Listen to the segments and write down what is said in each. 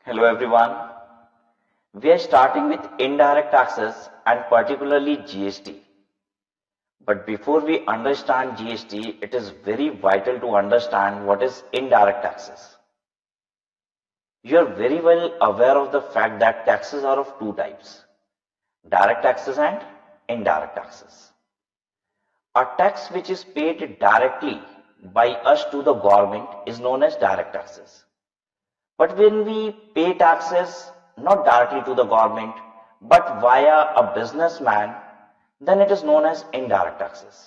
Hello everyone. We are starting with indirect taxes and particularly GST. But before we understand GST, it is very vital to understand what is indirect taxes. You are very well aware of the fact that taxes are of two types: direct taxes and indirect taxes. A tax which is paid directly by us to the government is known as direct taxes. But when we pay taxes not directly to the government but via a businessman, then it is known as indirect taxes.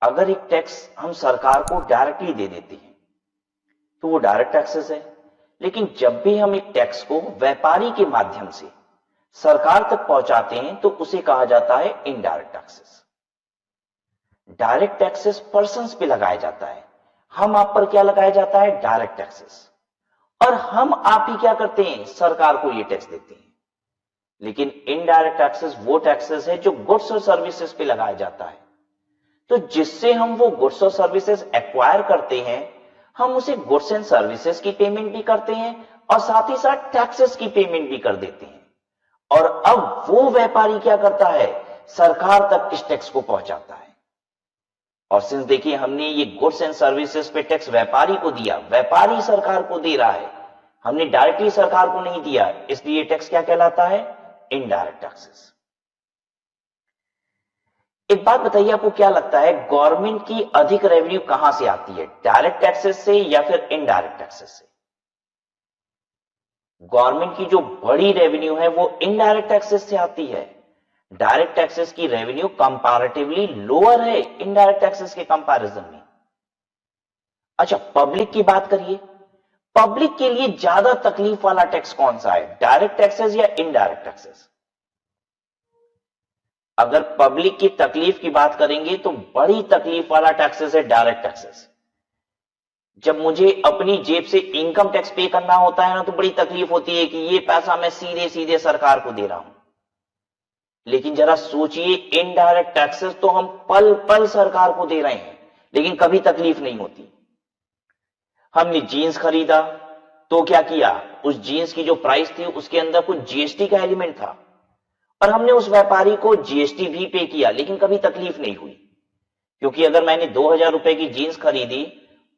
अगर एक tax हम सरकार को directly दे देते हैं तो वो direct taxes है, लेकिन जब भी हम एक टैक्स को व्यापारी के माध्यम से सरकार तक पहुंचाते हैं तो उसे कहा जाता है indirect taxes. Direct taxes persons पे लगाया जाता है, हम आप पर क्या लगाया जाता है? Direct taxes. और हम आप ही क्या करते हैं? सरकार को ये टैक्स देते हैं। लेकिन इनडायरेक्ट टैक्सेस वो टैक्सेस है जो गुड्स और सर्विसेज पे लगाया जाता है। तो जिससे हम वो गुड्स और सर्विसेज एक्वायर करते हैं, हम उसे गुड्स एंड सर्विसेज की पेमेंट भी करते हैं और साथ ही साथ टैक्सेस की पेमेंट भी कर देते हैं। और अब वो व्यापारी क्या करता है? सरकार तक इस टैक्स को पहुंचाता है। और सिंस देखिए, हमने ये गुड्स एंड सर्विसेज पे टैक्स व्यापारी को दिया, व्यापारी सरकार को दे रहा है, हमने डायरेक्टली सरकार को नहीं दिया, इसलिए टैक्स क्या कहलाता है? Indirect taxes. एक बात बताइए, आपको क्या लगता है गवर्नमेंट की अधिक रेवेन्यू कहां से आती है? डायरेक्ट टैक्सेस से या फिर इनडायरेक्ट टैक्सेस से? गवर्नमेंट की जो बड़ी रेवेन्यू है वो इनडायरेक्ट टैक्सेस से आती है। डायरेक्ट टैक्सेस की रेवेन्यू कंपैरेटिवली लोअर है इनडायरेक्ट टैक्सेस के कंपैरिजन में। अच्छा, पब्लिक की बात करिए, पब्लिक के लिए ज्यादा तकलीफ वाला टैक्स कौन सा है? डायरेक्ट टैक्सेस या इनडायरेक्ट टैक्सेस? अगर पब्लिक की तकलीफ की बात करेंगे तो बड़ी तकलीफ वाला टैक्सेस है डायरेक्ट टैक्सेस। जब मुझे अपनी जेब से इनकम टैक्स पे करना होता है ना, तो बड़ी तकलीफ होती है कि ये पैसा मैं सीधे सीधे सरकार को दे रहा हूं। लेकिन जरा सोचिए, इनडायरेक्ट टैक्सेस तो हम पल पल सरकार को दे रहे हैं, लेकिन कभी तकलीफ नहीं होती। हमने जीन्स खरीदा तो क्या किया? उस जीन्स की जो प्राइस थी उसके अंदर कुछ जीएसटी का एलिमेंट था और हमने उस व्यापारी को जीएसटी भी पे किया, लेकिन कभी तकलीफ नहीं हुई। क्योंकि अगर मैंने 2000 रुपए की जीन्स खरीदी,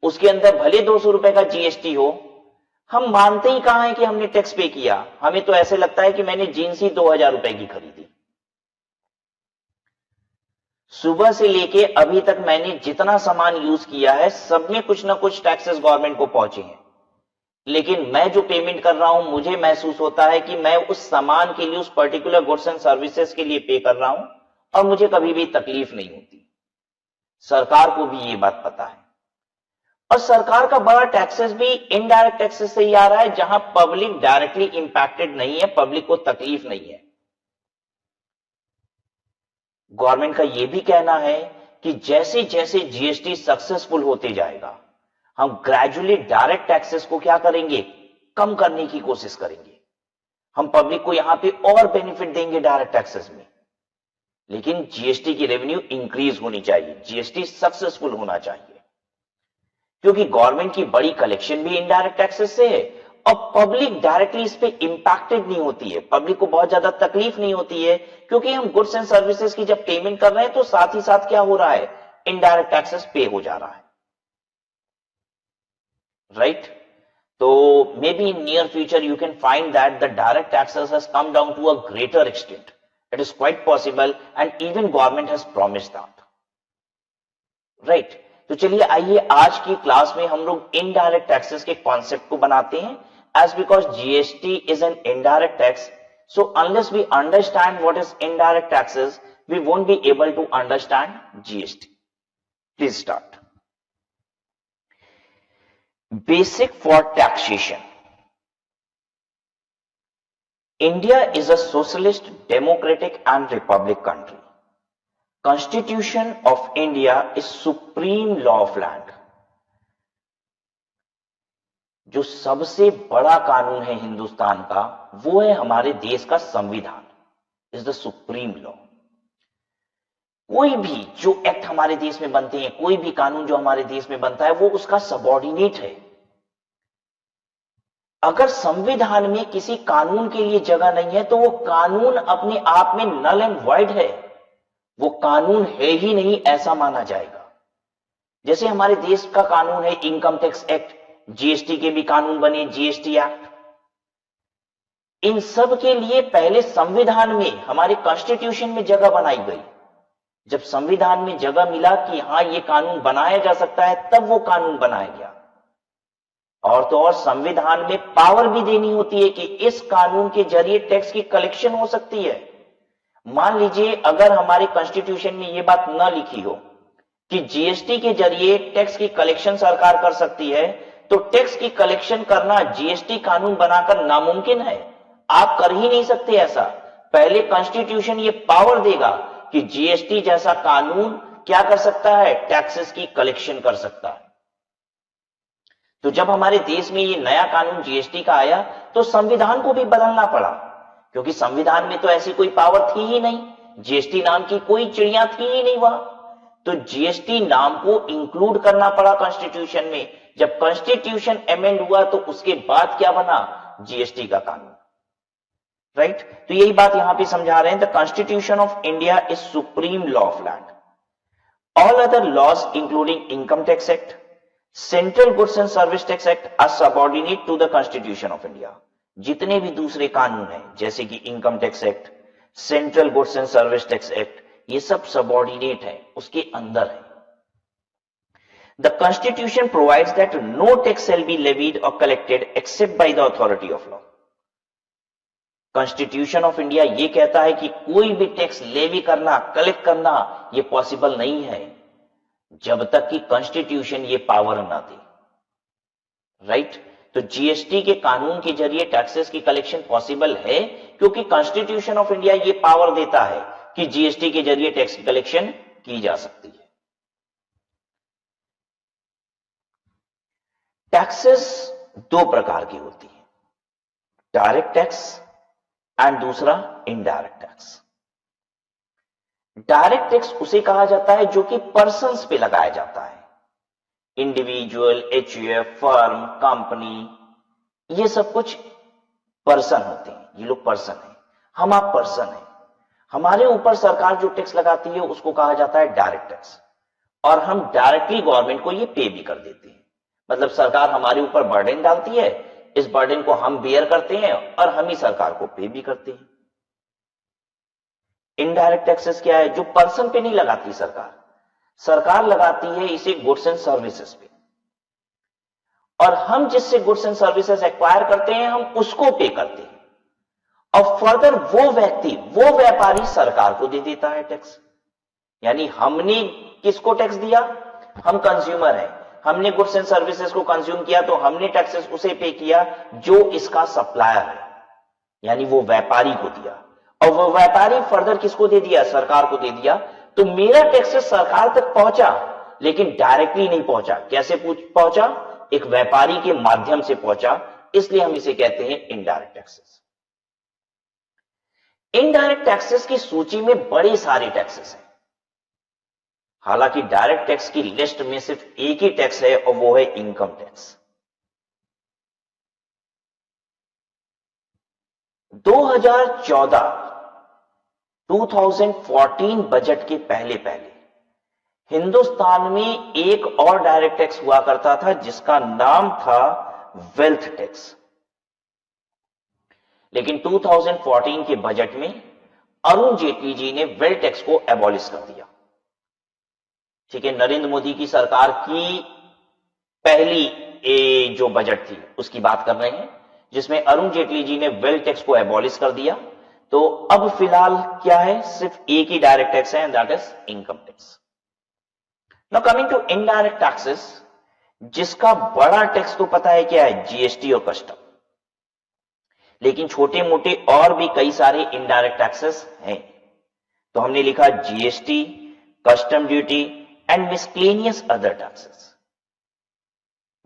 उसके अंदर भले 200 रुपए का जीएसटी हो, हम मानते ही कहां है कि हमने टैक्स पे किया। हमें तो ऐसे लगता है कि मैंने जीन्स ही 2000 रुपए की खरीदी। सुबह से लेके अभी तक मैंने जितना सामान यूज किया है, सब में कुछ ना कुछ टैक्सेस गवर्नमेंट को पहुंचे हैं, लेकिन मैं जो पेमेंट कर रहा हूं, मुझे महसूस होता है कि मैं उस सामान के लिए, उस पर्टिकुलर गुड्स एंड सर्विसेज के लिए पे कर रहा हूं और मुझे कभी भी तकलीफ नहीं होती। सरकार को भी ये बात पता है। और सरकार का बड़ा टैक्सेस भी इनडायरेक्ट टैक्सेस से ही आ रहा है, जहां पब्लिक डायरेक्टली इंपैक्टेड नहीं है, पब्लिक को तकलीफ नहीं है। गवर्नमेंट का यह भी कहना है कि जैसे जैसे जीएसटी सक्सेसफुल होते जाएगा, हम ग्रेजुअली डायरेक्ट टैक्सेस को क्या करेंगे? कम करने की कोशिश करेंगे। हम पब्लिक को यहां पे और बेनिफिट देंगे डायरेक्ट टैक्सेस में, लेकिन जीएसटी की रेवेन्यू इंक्रीज होनी चाहिए, जीएसटी सक्सेसफुल होना चाहिए। क्योंकि गवर्नमेंट की बड़ी कलेक्शन भी इनडायरेक्ट टैक्सेस से है और पब्लिक डायरेक्टली इस पे इंपैक्टेड नहीं होती है, पब्लिक को बहुत ज्यादा तकलीफ नहीं होती है, क्योंकि हम गुड्स एंड सर्विसेज की जब पेमेंट कर रहे हैं तो साथ ही साथ क्या हो रहा है? इनडायरेक्ट टैक्सेस पे हो जा रहा है, राइट? तो maybe in near future you can find that the direct taxes has come down to a greater extent. It is quite possible and even government has promised that. Right? तो चलिए आइए आज की क्लास में हम लोग indirect taxes के concept को बनाते हैं। As because GST is an indirect tax, so unless we understand what is indirect taxes, we won't be able to understand GST. Please start. Basic for taxation. India is a socialist, democratic and republic country. Constitution of India is supreme law of land. जो सबसे बड़ा कानून है हिंदुस्तान का, वो है हमारे देश का संविधान, इज द सुप्रीम लॉ। कोई भी जो एक्ट हमारे देश में बनते हैं, कोई भी कानून जो हमारे देश में बनता है, वो उसका सबऑर्डिनेट है। अगर संविधान में किसी कानून के लिए जगह नहीं है तो वो कानून अपने आप में नल एंड वॉइड है, वो कानून है ही नहीं ऐसा माना जाएगा। जैसे हमारे देश का कानून है इनकम टैक्स एक्ट, जीएसटी के भी कानून बने, जीएसटी एक्ट। इन सब के लिए पहले संविधान में, हमारे कॉन्स्टिट्यूशन में जगह बनाई गई। जब संविधान में जगह मिला कि हां ये कानून बनाया जा सकता है, तब वो कानून बनाया गया। और तो और संविधान में पावर भी देनी होती है कि इस कानून के जरिए टैक्स की कलेक्शन हो सकती है। मान लीजिए अगर हमारे कॉन्स्टिट्यूशन में यह बात न लिखी हो कि जीएसटी के जरिए टैक्स की कलेक्शन सरकार कर सकती है, तो टैक्स की कलेक्शन करना जीएसटी कानून बनाकर नामुमकिन है। आप कर ही नहीं सकते ऐसा। पहले कॉन्स्टिट्यूशन ये पावर देगा कि जीएसटी जैसा कानून क्या कर सकता है, टैक्सेस की कलेक्शन कर सकता है। तो जब हमारे देश में ये नया कानून जीएसटी का आया तो संविधान को भी बदलना पड़ा, क्योंकि संविधान में तो ऐसी कोई पावर थी ही नहीं, जीएसटी नाम की कोई चिड़िया थी ही नहीं वहां। तो जीएसटी नाम को इंक्लूड करना पड़ा कॉन्स्टिट्यूशन में। जब कॉन्स्टिट्यूशन अमेंड हुआ तो उसके बाद क्या बना, जीएसटी का कानून, राइट। तो यही बात यहां पे समझा रहे हैं, the constitution of India is supreme law of land. All other laws including income tax act, central goods and service tax act are subordinate to the constitution of India. जितने भी दूसरे कानून हैं जैसे कि income tax act, central goods and service tax एक्ट, ये सब सबऑर्डिनेट है, उसके अंदर है। The constitution provides that no tax shall be levied और collected except by the authority of law. Constitution of India ये कहता है कि कोई भी टैक्स लेवी करना, कलेक्ट करना ये पॉसिबल नहीं है जब तक कि कॉन्स्टिट्यूशन ये पावर ना दे, राइट। तो जीएसटी के कानून के जरिए टैक्सेस की कलेक्शन पॉसिबल है क्योंकि कॉन्स्टिट्यूशन ऑफ इंडिया ये पावर देता है कि जीएसटी के जरिए टैक्स की कलेक्शन की जा सकती है। टैक्सेस दो प्रकार की होती है, डायरेक्ट टैक्स एंड दूसरा इनडायरेक्ट टैक्स। डायरेक्ट टैक्स उसे कहा जाता है जो कि पर्सन्स पे लगाया जाता है, इंडिविजुअल, एचयूएफ, फर्म, कंपनी, ये सब कुछ पर्सन होते हैं। ये लोग पर्सन हैं, हम आप पर्सन हैं। हमारे ऊपर सरकार जो टैक्स लगाती है उसको कहा जाता है डायरेक्ट टैक्स, और हम डायरेक्टली गवर्नमेंट को ये पे भी कर देते हैं। मतलब सरकार हमारे ऊपर बर्डन डालती है, इस बर्डन को हम बियर करते हैं और हम ही सरकार को पे भी करते हैं। इनडायरेक्ट टैक्सेस क्या है, जो पर्सन पे नहीं लगाती सरकार, सरकार लगाती है इसे गुड्स एंड सर्विसेज पे, और हम जिससे गुड्स एंड सर्विसेज एक्वायर करते हैं हम उसको पे करते हैं, और फर्दर वो व्यक्ति, वो व्यापारी सरकार को दे देता है टैक्स। यानी हमने किसको टैक्स दिया, हम कंज्यूमर हैं, हमने गुड्स एंड सर्विसेज को कंज्यूम किया तो हमने टैक्सेस उसे पे किया जो इसका सप्लायर है, यानी वो व्यापारी को दिया, और वो व्यापारी फर्दर किसको दे दिया, सरकार को दे दिया। तो मेरा टैक्सेस सरकार तक पहुंचा लेकिन डायरेक्टली नहीं पहुंचा। कैसे पहुंचा, एक व्यापारी के माध्यम से पहुंचा, इसलिए हम इसे कहते हैं इनडायरेक्ट टैक्सेस। इनडायरेक्ट टैक्सेस की सूची में बड़े सारे टैक्सेस हैं, हालांकि डायरेक्ट टैक्स की लिस्ट में सिर्फ एक ही टैक्स है और वो है इनकम टैक्स। 2014 बजट के पहले हिंदुस्तान में एक और डायरेक्ट टैक्स हुआ करता था जिसका नाम था वेल्थ टैक्स। लेकिन 2014 के बजट में अरुण जेटली जी ने वेल्थ टैक्स को एबॉलिश कर दिया। ठीक है, नरेंद्र मोदी की सरकार की पहली जो बजट थी उसकी बात कर रहे हैं, जिसमें अरुण जेटली जी ने वेल्थ टैक्स को एबॉलिश कर दिया। तो अब फिलहाल क्या है, सिर्फ एक ही डायरेक्ट टैक्स है, and that is income tax. Now coming to indirect taxes, जिसका बड़ा टैक्स तो पता है क्या है, जीएसटी और कस्टम। लेकिन छोटे मोटे और भी कई सारे इनडायरेक्ट टैक्सेस हैं। तो हमने लिखा GST, custom duty and miscellaneous other taxes.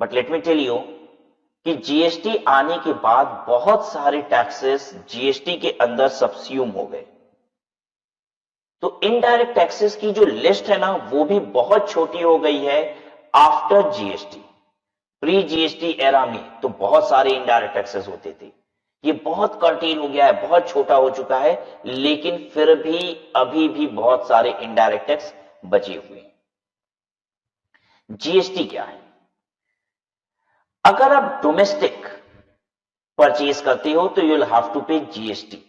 But let me tell you कि जीएसटी आने के बाद बहुत सारे टैक्सेस जीएसटी के अंदर सबस्यूम हो गए। तो इनडायरेक्ट टैक्सेस की जो लिस्ट है ना, वो भी बहुत छोटी हो गई है after GST. Pre GST era में तो बहुत सारे इनडायरेक्ट टैक्सेस होते थे, ये बहुत कर्टेल हो गया है, बहुत छोटा हो चुका है, लेकिन फिर भी अभी भी बहुत सारे इनडायरेक्ट टैक्स बचे हुए हैं। जीएसटी क्या है? अगर आप डोमेस्टिक परचेज करते हो तो यू विल हैव टू पे जीएसटी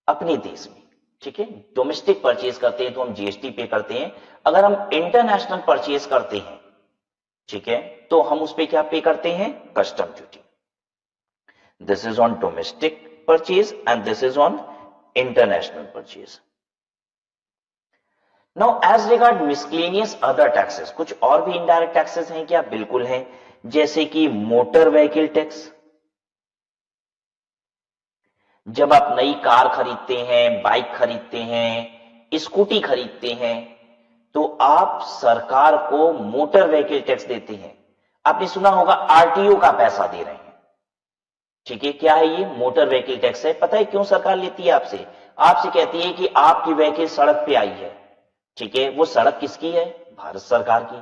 अपने देश में, ठीक है। डोमेस्टिक परचेज करते हैं तो हम जीएसटी पे करते हैं। अगर हम इंटरनेशनल परचेज करते हैं, ठीक है, तो हम उस पे क्या पे करते हैं? Custom duty. This is on domestic purchase and this is on international purchase. Now as regard miscellaneous other taxes, कुछ और भी इनडायरेक्ट टैक्सेस हैं क्या? बिल्कुल हैं, जैसे कि मोटर व्हीकल टैक्स। जब आप नई कार खरीदते हैं, बाइक खरीदते हैं, स्कूटी खरीदते हैं, तो आप सरकार को मोटर व्हीकल टैक्स देते हैं। आपने सुना होगा आरटीओ का पैसा दे रहे हैं, ठीक है। क्या है ये? मोटर व्हीकल टैक्स है। पता है क्यों सरकार लेती है आपसे? आपसे कहती है कि आपकी व्हीकल सड़क पे आई है, ठीक है, वो सड़क किसकी है? भारत सरकार की।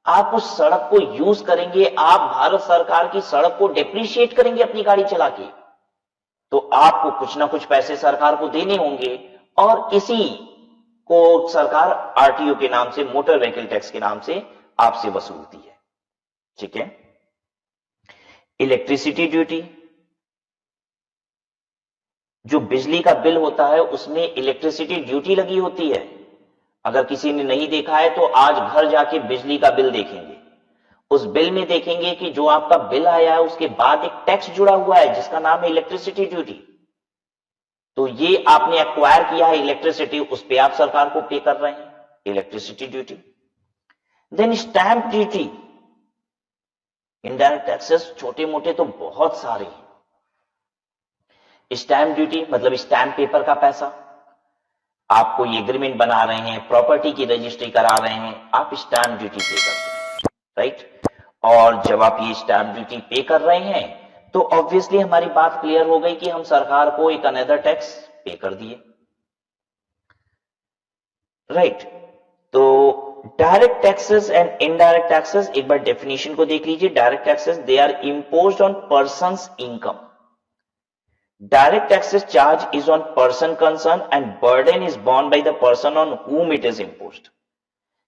आप उस सड़क को यूज करेंगे, आप भारत सरकार की सड़क को डेप्रिशिएट करेंगे अपनी गाड़ी चला के, तो आपको कुछ ना कुछ पैसे सरकार को देने होंगे, और इसी को सरकार आरटीओ के नाम से, मोटर व्हीकल टैक्स के नाम से आपसे वसूलती है, ठीक है। इलेक्ट्रिसिटी ड्यूटी, जो बिजली का बिल होता है उसमें इलेक्ट्रिसिटी ड्यूटी लगी होती है। अगर किसी ने नहीं देखा है तो आज घर जाके बिजली का बिल देखेंगे, उस बिल में देखेंगे कि जो आपका बिल आया है उसके बाद एक टैक्स जुड़ा हुआ है जिसका नाम है इलेक्ट्रिसिटी ड्यूटी। तो ये आपने एक्वायर किया है इलेक्ट्रिसिटी, उस पे आप सरकार को पे कर रहे हैं, electricity duty. Then stamp duty. Indirect taxes छोटे मोटे तो बहुत सारे हैं। स्टैंप ड्यूटी मतलब स्टैंप पेपर का पैसा। आप कोई एग्रीमेंट बना रहे हैं, प्रॉपर्टी की रजिस्ट्री करा रहे हैं, आप स्टैंप ड्यूटी पे करते हैं, राइट। और जब आप ये स्टैंप ड्यूटी पे कर रहे हैं तो ऑब्वियसली हमारी बात क्लियर हो गई कि हम सरकार को एक अनदर टैक्स पे कर दिए, राइट। तो direct taxes and indirect taxes, एक बार डेफिनेशन को देख लीजिए। Direct taxes, they are imposed on persons income. Direct taxes charge is on person concerned and burden is borne by the person on whom it is imposed.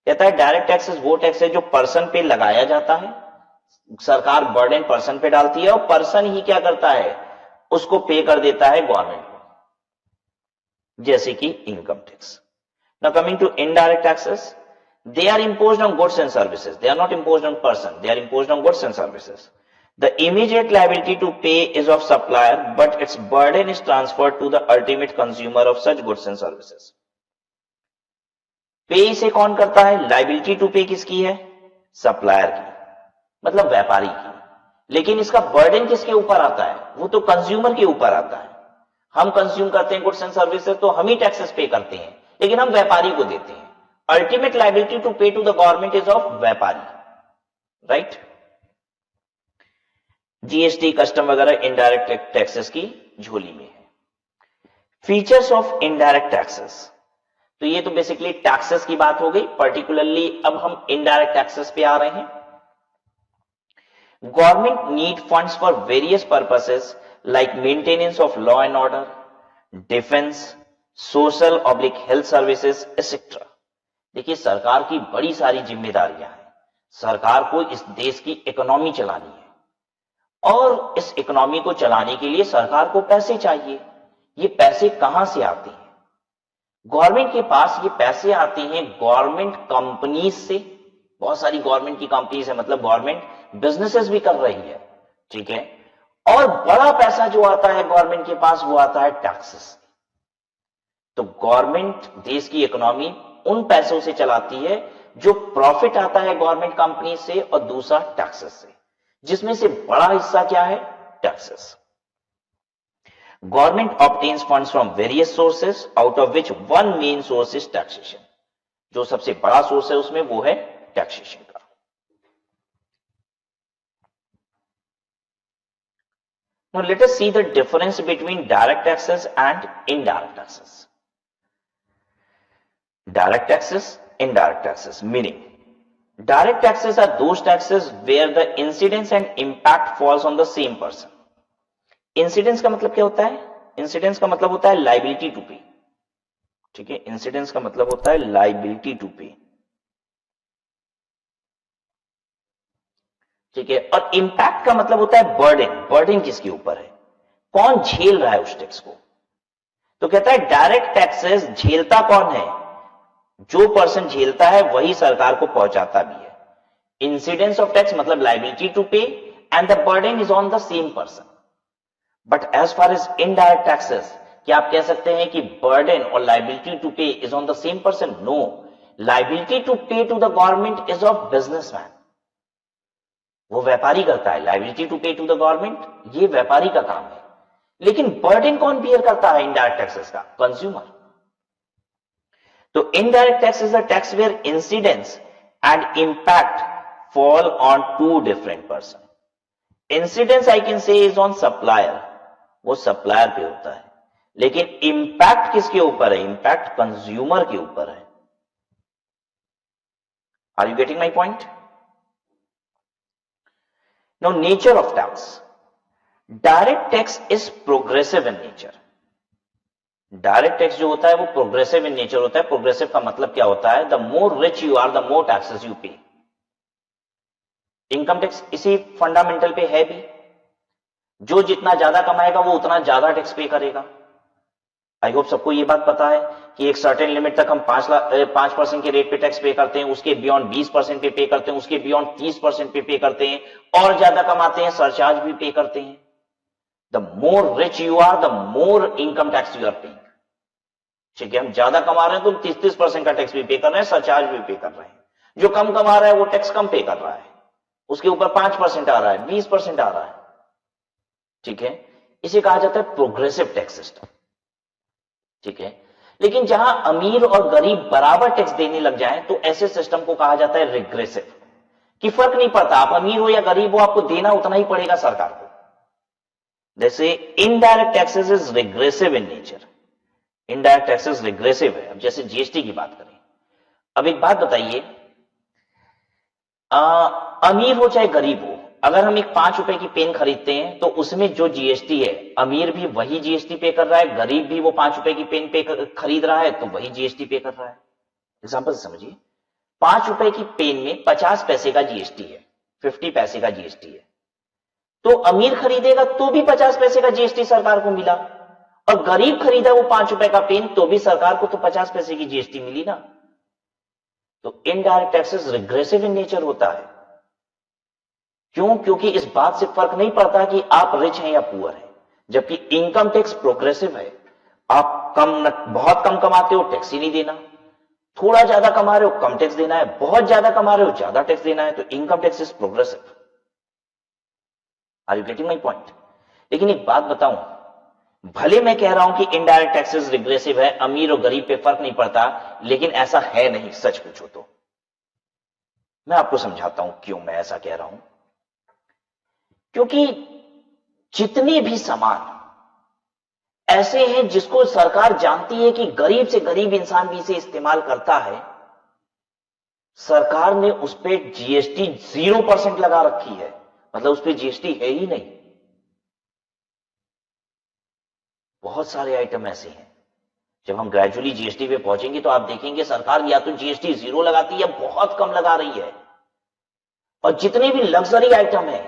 कहता है direct taxes वो tax है जो person पे लगाया जाता है, सरकार बर्डन पर्सन पे डालती है और पर्सन ही क्या करता है? उसको पे कर देता है गवर्नमेंट को, जैसे कि income tax. Now coming to indirect taxes, they are imposed on goods and services. They are not imposed on person, they are imposed on goods and services. The immediate liability to pay is of supplier, but its burden is transferred to the ultimate consumer of such goods and services. पे इसे कौन करता है? Liability to पे किसकी है? Supplier की, मतलब व्यापारी की। लेकिन इसका बर्डन किसके ऊपर आता है? वो तो कंज्यूमर के ऊपर आता है। हम कंज्यूम करते हैं गुड्स एंड सर्विसेज तो हम ही टैक्सेस पे करते हैं, लेकिन हम व्यापारी को देते हैं। Ultimate liability to pay to the government is of व्यापारी, राइट। जीएसटी, कस्टम वगैरह इनडायरेक्ट टैक्सेस की झोली में है। फीचर्स ऑफ इनडायरेक्ट टैक्सेस, तो ये तो बेसिकली टैक्सेस की बात हो गई। पर्टिकुलरली अब हम इनडायरेक्ट टैक्सेस पे आ रहे हैं। Government need funds for various purposes like maintenance of law and order, defence, social oblique health services etcetera. देखिए सरकार की बड़ी सारी जिम्मेदारियां हैं। सरकार को इस देश की इकोनॉमी चलानी है, और इस इकोनॉमी को चलाने के लिए सरकार को पैसे चाहिए। ये पैसे कहां से आते हैं? गवर्नमेंट के पास ये पैसे आते हैं गवर्नमेंट कंपनीज से। बहुत सारी गवर्नमेंट की कंपनीज है, मतलब गवर्नमेंट बिजनेसेस भी कर रही है, ठीक है। और बड़ा पैसा जो आता है गवर्नमेंट के पास वो आता है टैक्सेस से। तो गवर्नमेंट देश की इकोनॉमी उन पैसों से चलाती है जो प्रॉफिट आता है गवर्नमेंट कंपनी से, और दूसरा टैक्सेस से, जिसमें से बड़ा हिस्सा क्या है? Taxes. Government obtains funds from various sources, out of which one main source is taxation. जो सबसे बड़ा सोर्स है उसमें वो है टैक्सेशन का। Now let us see the difference between direct taxes and indirect taxes. Direct taxes, indirect taxes, meaning Direct taxes are those taxes where the incidence and impact falls on the same person. Incidence का मतलब क्या होता है? Incidence का मतलब होता है liability to pay. ठीक है, इंसिडेंस का मतलब होता है लाइबिलिटी टू पे. ठीक है, और इंपैक्ट का मतलब होता है बर्डन. बर्डन किसके ऊपर है, कौन झेल रहा है उस टैक्स को. तो कहता है डायरेक्ट टैक्सेस झेलता कौन है, जो पर्सन झेलता है वही सरकार को पहुंचाता भी है. इंसिडेंस ऑफ टैक्स मतलब liability to pay and the burden is on the same person. But as far as indirect taxes, क्या आप कह सकते हैं कि बर्डन और liability to pay is on the same person? No, liability to pay to the government is of businessman. वो व्यापारी करता है. Liability to pay to the government ये व्यापारी का काम है. लेकिन बर्डन कौन बियर करता है इनडायरेक्ट टैक्सेस का? कंज्यूमर. तो indirect tax is the tax where incidence and impact fall on two different person. Incidence I can say is on supplier, वो सप्लायर पे होता है. लेकिन इंपैक्ट किसके ऊपर है? इंपैक्ट कंज्यूमर के ऊपर है. Are you getting my point? Now nature of tax. Direct tax is progressive in nature. Direct tax जो होता है वो प्रोग्रेसिव इन नेचर होता है. प्रोग्रेसिव का मतलब क्या होता है? The more rich you are the more taxes you pay. Income tax इसी फंडामेंटल पे है भी. जो जितना ज्यादा कमाएगा वो उतना ज्यादा टैक्स पे करेगा. आई होप सबको ये बात पता है कि एक सर्टेन लिमिट तक हम 5% के रेट पे टैक्स पे करते हैं, उसके बियॉन्ड 20% पे करते हैं, उसके बियॉन्ड 30% पे करते हैं, और ज्यादा कमाते हैं सरचार्ज भी पे करते हैं. The more rich you are the more income tax you are paying. ठीक है, हम ज्यादा कमा रहे हैं तो 30-30% का टैक्स भी पे कर रहे हैं, सरचार्ज भी पे कर रहे हैं. जो कम कमा रहा है वो टैक्स कम पे कर रहा है, उसके ऊपर 5% आ रहा है, 20% आ रहा है. ठीक है, इसे कहा जाता है प्रोग्रेसिव टैक्स सिस्टम. ठीक है, लेकिन जहां अमीर और गरीब बराबर टैक्स देने लग जाएं तो ऐसे सिस्टम को कहा जाता है रिग्रेसिव, कि फर्क नहीं पड़ता आप अमीर हो या गरीब हो, आपको देना उतना ही पड़ेगा सरकार को. जैसे indirect taxes is regressive in nature. Indirect taxes regressive है. अब जैसे जीएसटी की बात करें, अब एक बात बताइए, अमीर हो चाहे गरीब हो, अगर हम एक 5 रुपए की पेन खरीदते हैं तो उसमें जो जीएसटी है, अमीर भी वही जीएसटी पे कर रहा है, गरीब भी वो 5 रुपए की पेन पे खरीद रहा है तो वही जीएसटी पे कर रहा है. एग्जांपल से समझिए, 5 रुपए की पेन में 50 पैसे का जीएसटी है, 50 पैसे का जीएसटी है. तो अमीर खरीदेगा तो भी 50 पैसे का जीएसटी सरकार को मिला, और गरीब खरीदा वो 5 रुपए का पेन तो भी सरकार को तो 50 पैसे की जीएसटी मिली ना. तो indirect taxes regressive in nature होता है. क्यों? क्योंकि इस बात से फर्क नहीं पड़ता कि आप रिच हैं या पुअर हैं. जबकि इनकम टैक्स प्रोग्रेसिव है. आप बहुत कम कमाते हो, टैक्स ही नहीं देना. थोड़ा ज्यादा कमा रहे हो, कम टैक्स देना है. बहुत ज्यादा कमा रहे हो, ज्यादा टैक्स देना है. तो income tax is progressive. Are you getting my point? लेकिन एक बात बताऊं, भले मैं कह रहा हूं कि इनडायरेक्ट टैक्सेस रिग्रेसिव है, अमीर और गरीब पे फर्क नहीं पड़ता, लेकिन ऐसा है नहीं. सच पूछो तो मैं आपको समझाता हूं क्यों मैं ऐसा कह रहा हूं. क्योंकि जितने भी सामान ऐसे हैं जिसको सरकार जानती है कि गरीब से गरीब इंसान भी इसे इस्तेमाल करता है, सरकार ने उस पर जीएसटी 0% लगा रखी है. मतलब उस पर जीएसटी है ही नहीं. बहुत सारे आइटम ऐसे हैं, जब हम ग्रेजुअली जीएसटी पे पहुंचेंगे तो आप देखेंगे सरकार या तो जीएसटी 0 लगाती है या बहुत कम लगा रही है. और जितने भी लग्जरी आइटम है,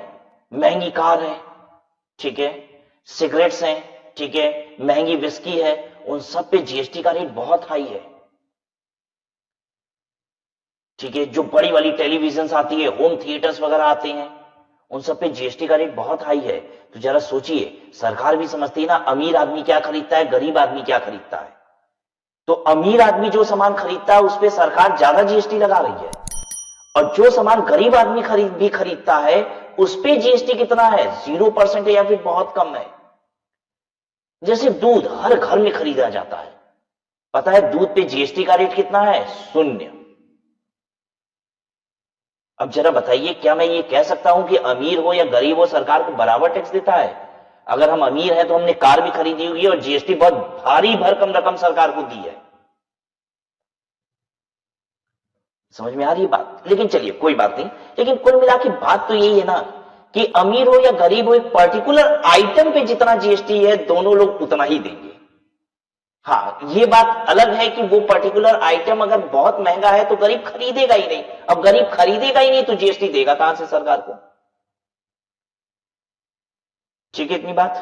महंगी कार है, ठीक है, सिगरेट्स हैं, ठीक है, महंगी विस्की है, उन सब पे जीएसटी का रेट बहुत हाई है. ठीक है, जो बड़ी वाली टेलीविजन आती है, होम थिएटर्स वगैरह आते हैं, उन सब पे जीएसटी का रेट बहुत हाई है. तो जरा सोचिए, सरकार भी समझती है ना अमीर आदमी क्या खरीदता है, गरीब आदमी क्या खरीदता है. तो अमीर आदमी जो सामान खरीदता है उस पर सरकार ज्यादा जीएसटी लगा रही है, और जो सामान गरीब आदमी खरीदता है उस पे जीएसटी कितना है? 0% है या फिर बहुत कम है. जैसे दूध हर घर में खरीदा जाता है, पता है दूध पे जीएसटी का रेट कितना है? 0. अब जरा बताइए, क्या मैं ये कह सकता हूं कि अमीर हो या गरीब हो सरकार को बराबर टैक्स देता है? अगर हम अमीर हैं तो हमने कार भी खरीदी हुई है और जीएसटी बहुत भारी भरकम रकम सरकार को दी है. समझ में आ रही है बात? लेकिन चलिए कोई बात नहीं, लेकिन कुल मिला के बात तो यही है ना कि अमीर हो या गरीब हो, एक पर्टिकुलर आइटम पे जितना जीएसटी है दोनों लोग उतना ही देंगे। हाँ, ये बात अलग है कि वो पर्टिकुलर आइटम अगर बहुत महंगा है तो गरीब खरीदेगा ही नहीं। अब गरीब खरीदेगा ही नहीं तो जीएसटी देगा कहां से सरकार को? ठीक है, इतनी बात।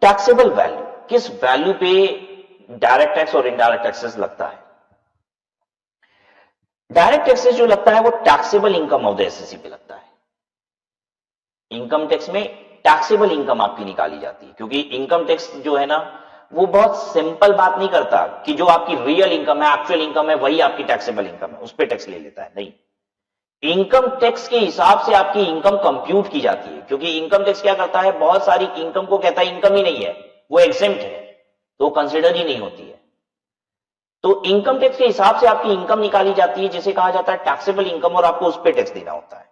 टैक्सेबल वैल्यू, किस वैल्यू पे डायरेक्ट टैक्स और इनडायरेक्ट टैक्सेस लगता है? डायरेक्ट टैक्सेस जो लगता है वो taxable income of the assessee पे लगता है। इनकम टैक्स में टैक्सेबल इनकम आपकी निकाली जाती है, क्योंकि इनकम टैक्स जो है ना वो बहुत सिंपल बात नहीं करता कि जो आपकी रियल इनकम है, एक्चुअल इनकम है, वही आपकी टैक्सेबल इनकम है, उस पर टैक्स ले लेता है। नहीं, इनकम टैक्स के हिसाब से आपकी इनकम कंप्यूट की जाती है, क्योंकि इनकम टैक्स क्या करता है, बहुत सारी इनकम को कहता है इनकम ही नहीं है, वो एग्जेम्प्ट है, तो कंसिडर ही नहीं होती है। तो इनकम टैक्स के हिसाब से आपकी इनकम निकाली जाती है, जिसे कहा जाता है टैक्सेबल इनकम, और आपको उस पर टैक्स देना होता है।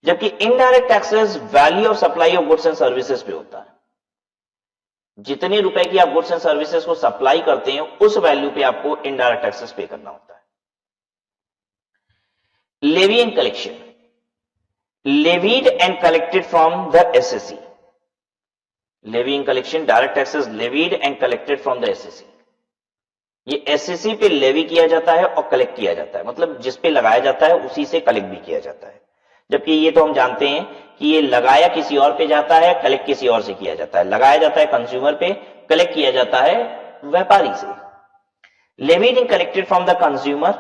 जबकि indirect taxes value of supply of goods and services पे होता है। जितने रुपए की आप गुड्स एंड सर्विसेज को सप्लाई करते हैं उस वैल्यू पे आपको इनडायरेक्ट टैक्सेस पे करना होता है। Levy and collection, levied and collected from the SSC. Levy and collection, direct taxes levied and collected from the SSC. ये एसएससी पे लेवी किया जाता है और कलेक्ट किया जाता है, मतलब जिस पे लगाया जाता है उसी से कलेक्ट भी किया जाता है। जबकि ये तो हम जानते हैं कि ये लगाया किसी और पे जाता है, कलेक्ट किसी और से किया जाता है। लगाया जाता है कंज्यूमर पे, कलेक्ट किया जाता है व्यापारी से। Levied and collected from the consumer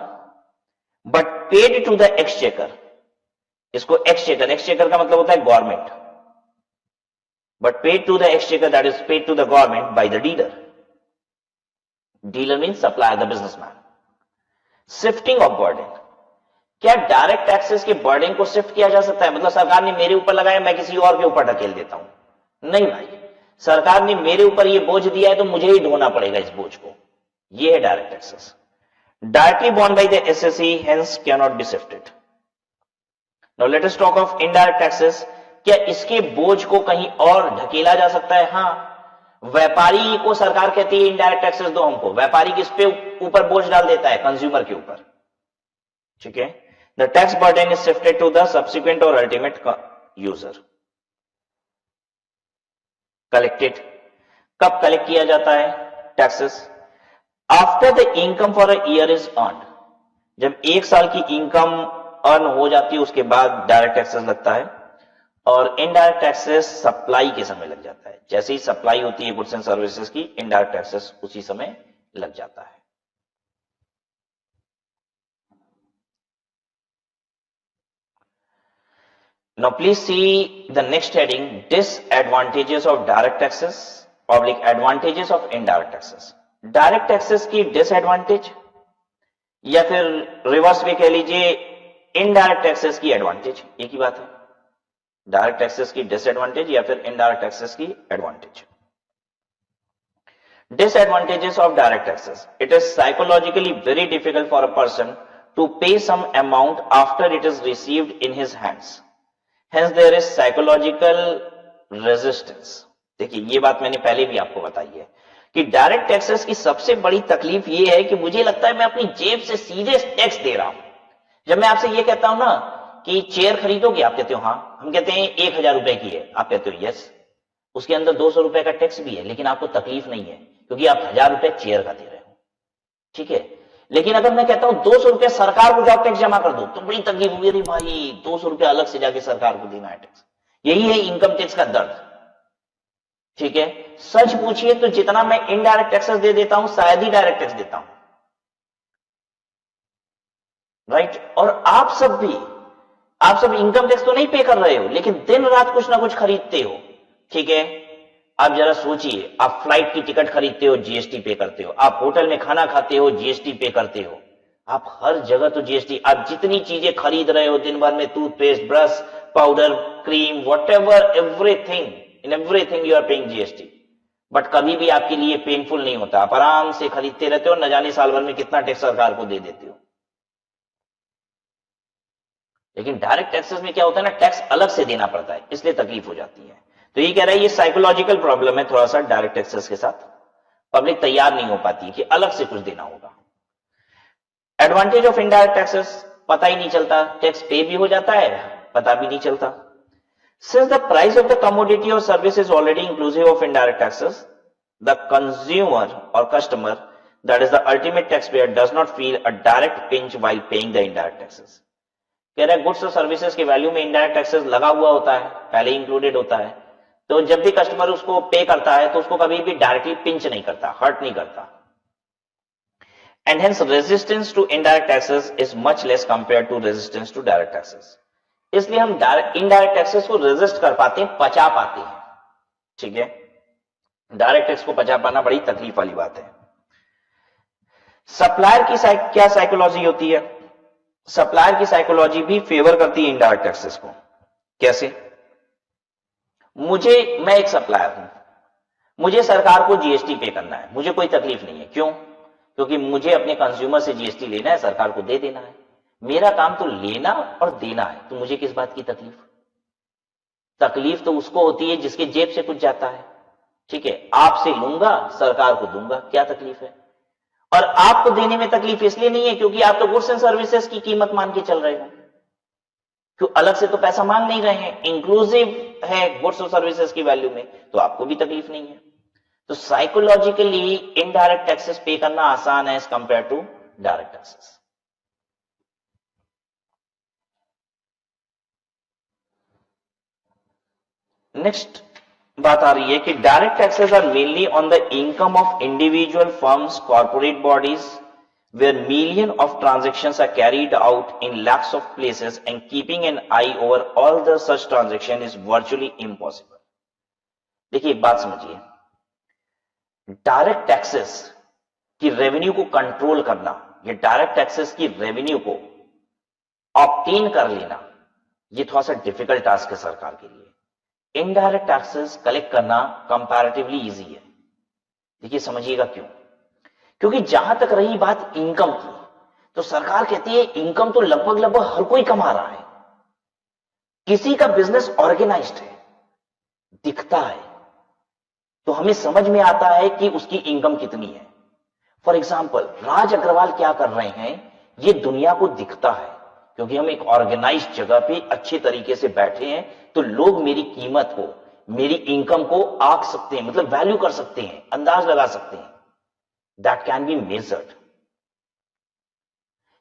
but paid to the exchequer. इसको एक्सचेकर, एक्सचेकर का मतलब होता है government, but paid to the exchequer, that is paid to the government by the dealer. Dealer means supplier, the businessman. Shifting of burden, क्या direct taxes के burden को shift किया जा सकता है? मतलब सरकार ने मेरे ऊपर लगाया, मैं किसी और के ऊपर ढकेल देता हूं? नहीं भाई, सरकार ने मेरे ऊपर ये बोझ दिया है तो मुझे ही ढोना पड़ेगा इस बोझ को। ये है direct taxes, directly borne by the SSC, hence cannot be shifted. Now let us talk of indirect taxes. क्या इसके बोझ को कहीं और ढकेला जा सकता है? हाँ, व्यापारी को सरकार कहती है इनडायरेक्ट टैक्सेस दो हमको, व्यापारी किस पे ऊपर बोझ डाल देता है? कंज्यूमर के ऊपर। ठीक है, the tax burden is shifted to the subsequent और अल्टीमेट यूजर। कलेक्टेड, कब कलेक्ट किया जाता है taxes? After the income for a year is earn, जब एक साल की इनकम अर्न हो जाती है उसके बाद डायरेक्ट टैक्सेस लगता है। और इनडायरेक्ट टैक्सेस सप्लाई के समय लग जाता है, जैसे ही सप्लाई होती है गुड्स एंड सर्विसेज की, इनडायरेक्ट टैक्सेस उसी समय लग जाता है। Now please see the next heading, disadvantages of direct taxes oblique advantages of indirect taxes. Direct taxes की डिसएडवांटेज या फिर रिवर्स में कह लीजिए इनडायरेक्ट टैक्सेस की एडवांटेज, एक ही बात है। डायरेक्ट टैक्सेस की डिसएडवांटेज या फिर इनडायरेक्ट टैक्सेस की advantage. Disadvantages of direct taxes. It is psychologically very difficult for a person to pay some amount after it is received in his hands. Hence there is psychological resistance. देखिए ये बात मैंने पहले भी आपको बताई है कि डायरेक्ट टैक्सेस की सबसे बड़ी तकलीफ ये है कि मुझे लगता है मैं अपनी जेब से सीधे टैक्स दे रहा हूं। जब मैं आपसे ये कहता हूं ना कि चेयर खरीदोगे, आप कहते हो हाँ, हम कहते हैं 1000 रुपए की है, आप कहते हो यस, उसके अंदर 200 रुपए का टैक्स भी है, लेकिन आपको तकलीफ नहीं है क्योंकि आप 1000 रुपए चेयर का दे रहे हो। ठीक है, लेकिन अगर मैं कहता हूं 200 रुपए सरकार को जाओ टैक्स जमा कर दो, तो बड़ी तकलीफ हुई, अरे भाई 200 रुपए अलग से जाके सरकार को देना है टैक्स। यही है इनकम टैक्स का दर्द। ठीक है, सच पूछिए तो जितना मैं इनडायरेक्ट टैक्सेस दे देता हूं शायद ही डायरेक्ट टैक्स देता हूं, राइट। और आप सब इनकम टैक्स तो नहीं पे कर रहे हो, लेकिन दिन रात कुछ ना कुछ खरीदते हो। ठीक है, आप जरा सोचिए, आप फ्लाइट की टिकट खरीदते हो, जीएसटी पे करते हो, आप होटल में खाना खाते हो, जीएसटी पे करते हो, आप हर जगह तो जीएसटी, आप जितनी चीजें खरीद रहे हो दिन भर में, toothpaste, brush, powder, cream, whatever, everything, in everything you are paying GST. But कभी भी आपके लिए पेनफुल नहीं होता, आप आराम से खरीदते रहते हो, न जाने साल भर में कितना टैक्स सरकार को दे देते हो। लेकिन डायरेक्ट टैक्सेस में क्या होता है ना, टैक्स अलग से देना पड़ता है, इसलिए तकलीफ हो जाती है। तो ये कह रहा है ये साइकोलॉजिकल प्रॉब्लम है थोड़ा सा डायरेक्ट टैक्सेस के साथ। पब्लिक तैयार नहीं हो पाती कि अलग से कुछ देना होगा। एडवांटेज ऑफ इनडायरेक्ट टैक्सेस, पता ही नहीं चलता, टैक्स पे भी हो जाता है, पता भी नहीं चलता। Since the price of the commodity or service is already inclusive of indirect taxes, the consumer or customer, that is the ultimate taxpayer, does not feel a direct pinch while paying the indirect taxes. कह रहे goods और services की value में indirect taxes लगा हुआ होता है, पहले इंक्लूडेड होता है, तो जब भी कस्टमर उसको पे करता है तो उसको कभी भी डायरेक्टली पिंच नहीं करता, हर्ट नहीं करता। And hence resistance to indirect taxes is much less compare to resistance to direct taxes. इसलिए हम इनडायरेक्ट टैक्सेस को रेजिस्ट कर पाते हैं, पचा पाते हैं, ठीक है। डायरेक्ट टैक्स को पचा पाना बड़ी तकलीफ वाली बात है। सप्लायर की क्या साइकोलॉजी होती है? सप्लायर की साइकोलॉजी भी फेवर करती है इनडायरेक्ट टैक्सेस को। कैसे? मैं एक सप्लायर हूं, मुझे सरकार को जीएसटी पे करना है, मुझे कोई तकलीफ नहीं है। क्यों? क्योंकि मुझे अपने कंज्यूमर से जीएसटी लेना है, सरकार को दे देना है। मेरा काम तो लेना और देना है, तो मुझे किस बात की तकलीफ? तकलीफ तो उसको होती है जिसके जेब से कुछ जाता है, ठीक है। आपसे लूंगा, सरकार को दूंगा, क्या तकलीफ है? और आपको देने में तकलीफ इसलिए नहीं है क्योंकि आप तो गुड्स एंड सर्विसेज की कीमत मान के चल रहे हो, क्यों अलग से तो पैसा मांग नहीं रहे हैं, इंक्लूसिव है गुड्स और सर्विसेज की वैल्यू में, तो आपको भी तकलीफ नहीं है। तो साइकोलॉजिकली इनडायरेक्ट टैक्सेस पे करना आसान है as compare to direct taxes. Next बात आ रही है कि direct taxes are mainly on the income of individual firms, corporate bodies, where million of transactions are carried out in lakhs of places and keeping an eye over all the such transaction is virtually impossible. देखिए एक बात समझिए, direct taxes की revenue को control करना या direct taxes की revenue को ऑब्टेन कर लेना, ये थोड़ा सा डिफिकल्ट टास्क है सरकार के लिए। इनडायरेक्ट टैक्सेस कलेक्ट करना कंपैरेटिवली इजी है। देखिए समझिएगा क्यों? क्योंकि जहां तक रही बात इनकम की, तो सरकार कहती है इनकम तो लगभग हर कोई कमा रहा है, किसी का बिजनेस ऑर्गेनाइज्ड है, दिखता है, तो हमें समझ में आता है कि उसकी इनकम कितनी है। फॉर एग्जाम्पल राज अग्रवाल क्या कर रहे हैं, ये दुनिया को दिखता है, क्योंकि हम एक ऑर्गेनाइज्ड जगह पे अच्छे तरीके से बैठे हैं, तो लोग मेरी कीमत को, मेरी इनकम को आंक सकते हैं, मतलब वैल्यू कर सकते हैं, अंदाज लगा सकते हैं। That can be measured.